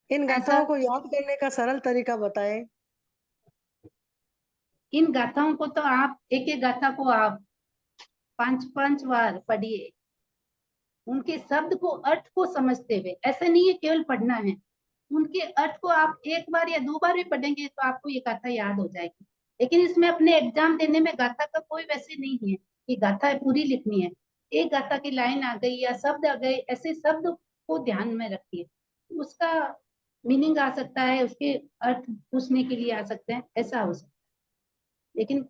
इन ऐसा, गाथाओं को याद करने का सरल तरीका बताएं। इन गाथाओं को तो आप एक एक गाथा को आप 5-5 बार पढ़िए, उनके शब्द को अर्थ को समझते हुए, ऐसा नहीं है केवल पढ़ना है, उनके अर्थ को आप एक बार या 2 बार भी पढ़ेंगे तो आपको ये गाथा याद हो जाएगी। लेकिन इसमें अपने एग्जाम देने में गाथा का कोई वैसे नहीं है कि गाथा पूरी लिखनी है, एक गाथा की लाइन आ गई या शब्द आ गए, ऐसे शब्द को ध्यान में रखिए, उसका मीनिंग आ सकता है, उसके अर्थ पूछने के लिए आ सकते हैं, ऐसा हो सकता है। लेकिन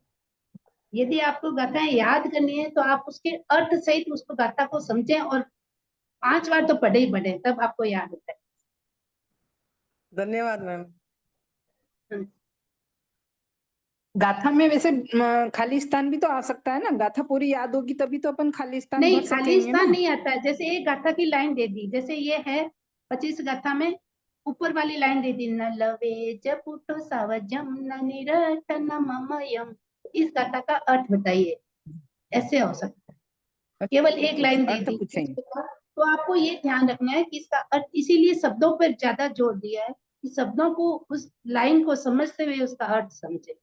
यदि आपको गाथाएं याद करनी है तो आप उसके अर्थ सहित उसको गाथा को समझें, और 5 बार तो पढ़े ही पढ़े, तब आपको याद होता है। धन्यवाद मैम। गाथा में वैसे खाली स्थान भी तो आ सकता है ना, गाथा पूरी याद होगी तभी तो अपन खाली स्थान नहीं, भर खाली सकेंगे स्थान ना। नहीं आता है, जैसे एक गाथा की लाइन दे दी, जैसे ये है 25 गाथा में ऊपर वाली लाइन दे दी, न लवे जब पुटो सावजम न निरतन ममयम। इस गाथा का अर्थ बताइए, ऐसे हो सकता है। केवल एक लाइन दे अर्थ दी। पूछेंगे। तो आपको ये ध्यान रखना है कि इसका अर्थ, इसीलिए शब्दों पर ज्यादा जोर दिया है कि शब्दों को, उस लाइन को समझते हुए उसका अर्थ समझे।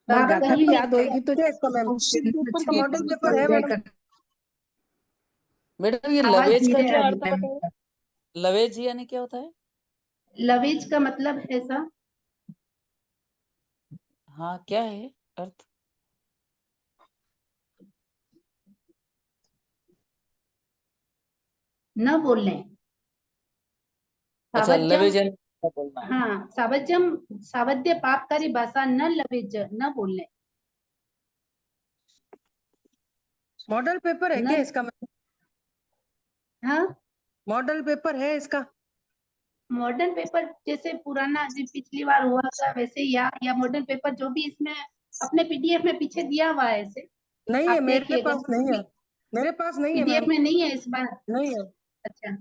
तो और आप गाथा कहीं भी याद होगी तो क्या इसका मैम? अच्छी मॉडल पेपर है enjoy मैडम? कर- मैडम ये आवाज लवेज का धीरे क्या आ रही अर्थ है। बताया? लवेज यानी क्या होता है? लवेज का मतलब ऐसा, हाँ, क्या है अर्थ? न बोलने। अच्छा, सावज्जम, लवेज यानी क्या बोलना? हाँ, सावज्जम, सावध्य पापकारी भाषा, न लवेज, न बोलने। मॉडल पेपर है क्या न, इसका मैम? हाँ, मॉडल पेपर है इसका? मॉडर्न पेपर जैसे पुराना जो पिछली बार हुआ था वैसे, या मॉडर्न पेपर जो भी इसमें अपने पीडीएफ में पीछे दिया हुआ है, ऐसे नहीं है, आप मेरे देखिएगा। पास नहीं है। मेरे पास नहीं है पीडीएफ मैम। में नहीं है इस बार? नहीं है। अच्छा,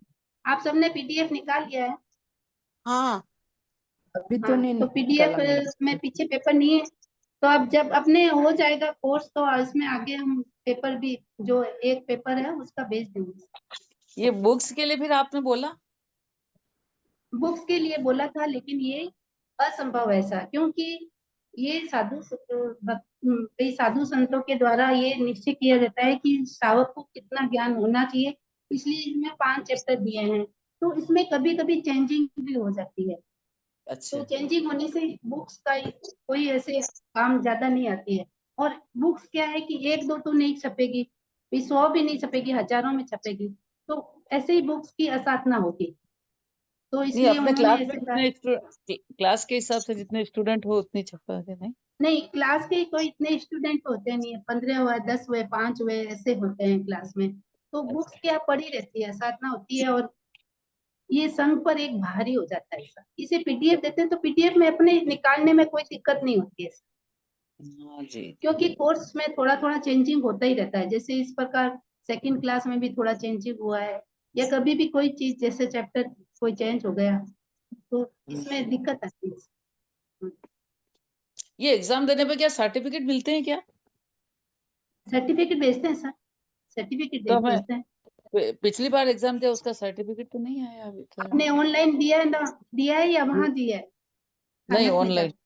आप सबने पीडीएफ निकाल लिया है? हाँ, अभी तो हाँ, नहीं तो पीडीएफ निकाला मैडम। में पीछे पेपर नहीं है। तो अब जब अपने हो जाएगा कोर्स तो इसमें आगे हम पेपर भी, जो एक पेपर है उसका भेज देंगे। ये बुक्स के लिए फिर आपने बोला? बुक्स के लिए बोला था, लेकिन ये असंभव है ऐसा, क्योंकि ये कई साधु संतों के द्वारा ये निश्चय किया जाता है कि श्रावक को कितना ज्ञान होना चाहिए, इसलिए इसमें 5 चैप्टर दिए हैं। तो इसमें कभी कभी चेंजिंग भी हो जाती है। अच्छा। तो चेंजिंग होने से बुक्स का कोई ऐसे काम ज्यादा नहीं आती है। और बुक्स क्या है कि एक दो तो नहीं छपेगी, 100 भी नहीं छपेगी, हजारों में छपेगी। तो ऐसे ही बुक्स की असाधना होगी, तो नहीं, इसलिए अपने उन्होंने क्लास में ऐसे कहा। जितने क्लास के हिसाब से जितने स्टूडेंट हो उतनी छपा के नहीं? नहीं, क्लास के कोई इतने स्टूडेंट होते नहीं है, 15 हुए, 10 हुए, 5 हुए, ऐसे होते हैं क्लास में। तो बुक्स क्या पड़ी रहती है, साधना होती है, और ये संघ पर एक भारी हो जाता है ऐसा। इसे पीडीएफ देते हैं तो पीडीएफ में अपने निकालने में कोई दिक्कत नहीं होती है, हाँ जी। क्योंकि कोर्स में थोड़ा थोड़ा चेंजिंग होता ही रहता है। जैसे इस प्रकार सेकंड क्लास में भी थोड़ा चेंजिंग हुआ है, या कभी भी कोई चीज जैसे चैप्टर कोई चेंज हो गया तो इसमें दिक्कत आती है। ये एग्जाम देने पे क्या सर्टिफिकेट मिलते हैं क्या? सर्टिफिकेट भेजते हैं सर, सर्टिफिकेट तो हमें भेजते हैं। पिछली बार एग्जाम दिया उसका सर्टिफिकेट तो नहीं आया अभी आपने तक? ऑनलाइन दिया है ना, दिया है या वहां दिया है नहीं, स्थानक में ऑनलाइन। जाकर?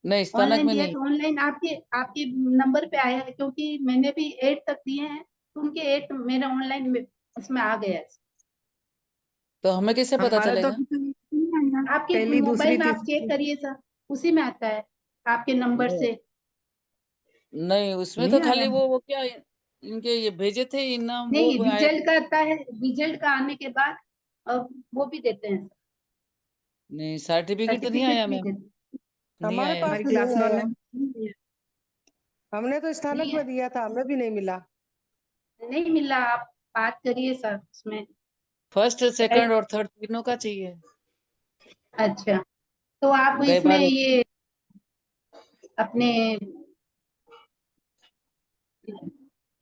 नहीं, स्थानक ऑनलाइन में दिया है नहीं। तो ऑनलाइन आपके आपके नंबर पे आया है, क्योंकि मैंने भी 8 तक दिए हैं, तो उनके 8 मेरा ऑनलाइन में उसमें आ गया है। तो हमें कैसे पता हमारा तो चलेगा? अभी तक नहीं आया। आपके पहली दूसरी मोबाइल में आप चेक तीसरी करिए सर, उसी में आता है आपके नंबर नहीं, से। नहीं, उसमें तो नहीं आया। खाली वो क्या इनके ये भेजे थे इनाम नहीं, वो आए थे। रिजल्ट का आता है, रिजल्ट का आने के बाद वो भी देते हैं, नहीं, सर्टिफिकेट तो नहीं सर्टिफिकेट आया भी मैम। देते नहीं हमारे आया। पास हमारी भी क्लास नहीं में आया। ऑनलाइन हमने तो स्थानक नहीं में है, दिया था, हमें भी नहीं मिला। नहीं मिला। आप बात करिए सर उसमें। फर्स्ट, सेकंड और थर्ड तीनों का चाहिए। अच्छा, तो आप गए इसमें बार ये अपने,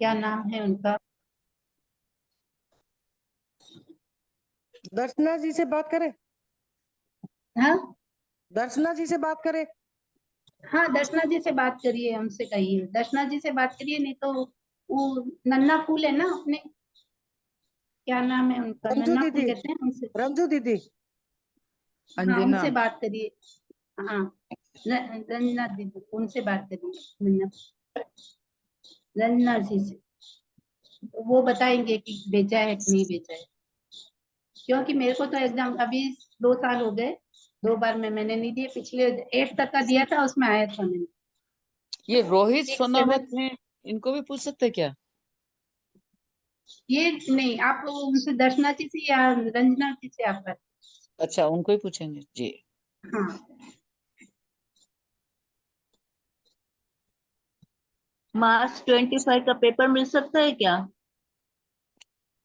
क्या नाम है उनका, दर्शना जी से बात करें? हाँ दर्शना जी से बात करें? हाँ, दर्शना जी से बात करिए, हमसे कहिए, दर्शना जी से बात करिए। नहीं तो वो नन्ना फूल है ना अपने, क्या नाम है उनका, रंजू नन्ना फूल दीदी। कहते हैं उनसे। रंजू दीदी। हाँ, अंजना। उनसे बात करिए। हाँ, रंजना दीदी, उनसे बात करिए, रंजना जी से। तो वो बताएंगे कि भेजा है कि नहीं भेजा है, क्योंकि मेरे को तो एग्जाम अभी 2 साल हो गए, 2 बार में मैंने नहीं दिए। पिछले 8 तक का दिया था, उसमें आया था मैंने। ये रोहित 6, 7, सोनावत हैं, इनको भी पूछ सकते हैं क्या? ये नहीं, आप उनसे दर्शना जी से या रंजना जी से आप बात। अच्छा, उनको ही पूछेंगे जी। हाँ, मार्च 25 का पेपर मिल सकता है क्या?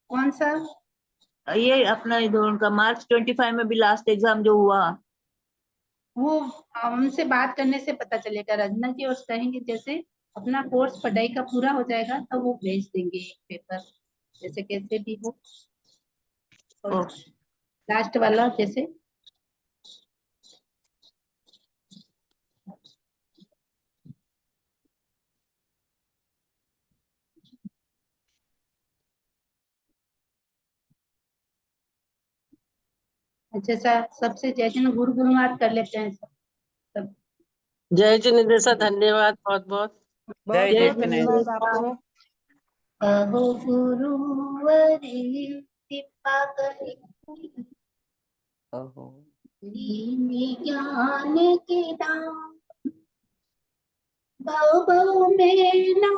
कौन सा? ये अपना इधर उनका मार्च 25 में भी लास्ट एग्जाम जो हुआ। वो हमसे बात करने से पता चलेगा, रंजना जी, और कहेंगे जैसे अपना कोर्स पढ़ाई का पूरा हो जाएगा तब वो भेज देंगे एक पेपर, जैसे कैसे भी हो। और लास्ट वाला जैसे अच्छा सर, सबसे जैसे ना गुरु गुरुवार कर लेते हैं सब। जय जिनेन्द्र, धन्यवाद बहुत बहुत। बहुत जय बहुत धन्यवाद आपको। अहो गुरुवरी कृपा करी ओहो। दीनी ज्ञान के दान, भव भव में ना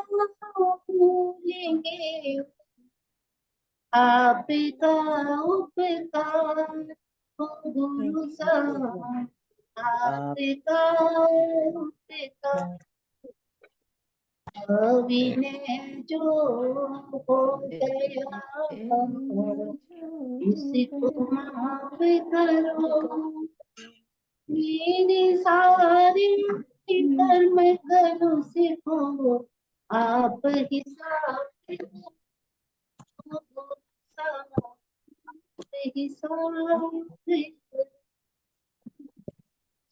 भूलेंगे आपका उपकार हो गुरु साहब, आपका उपकार अविनय जो हो गया उसको माफ करो, मेरे सारे कर्म करो सिखो आप हिसाब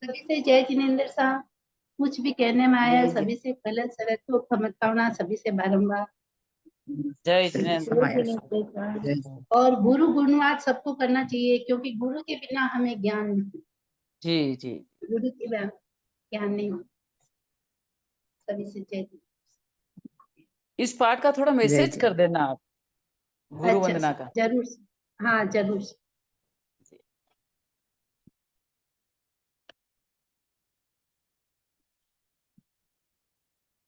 सभी से जय जिनेन्द्र साहब। कुछ भी कहने में आया जय सभी से गलत सलत तो क्षमतावना सभी से बारंबार। जय जिनेन्द्र। जय जिनेन्द्र साहब। और गुरु गुणवाद सबको करना चाहिए, क्योंकि गुरु के बिना हमें ज्ञान नहीं, जी जी। गुरु के बिना ज्ञान नहीं। सभी से जय। इस पाठ का थोड़ा मैसेज कर देना आप, गुरु अच्छा वंदना का। जरूर, हाँ जरूर।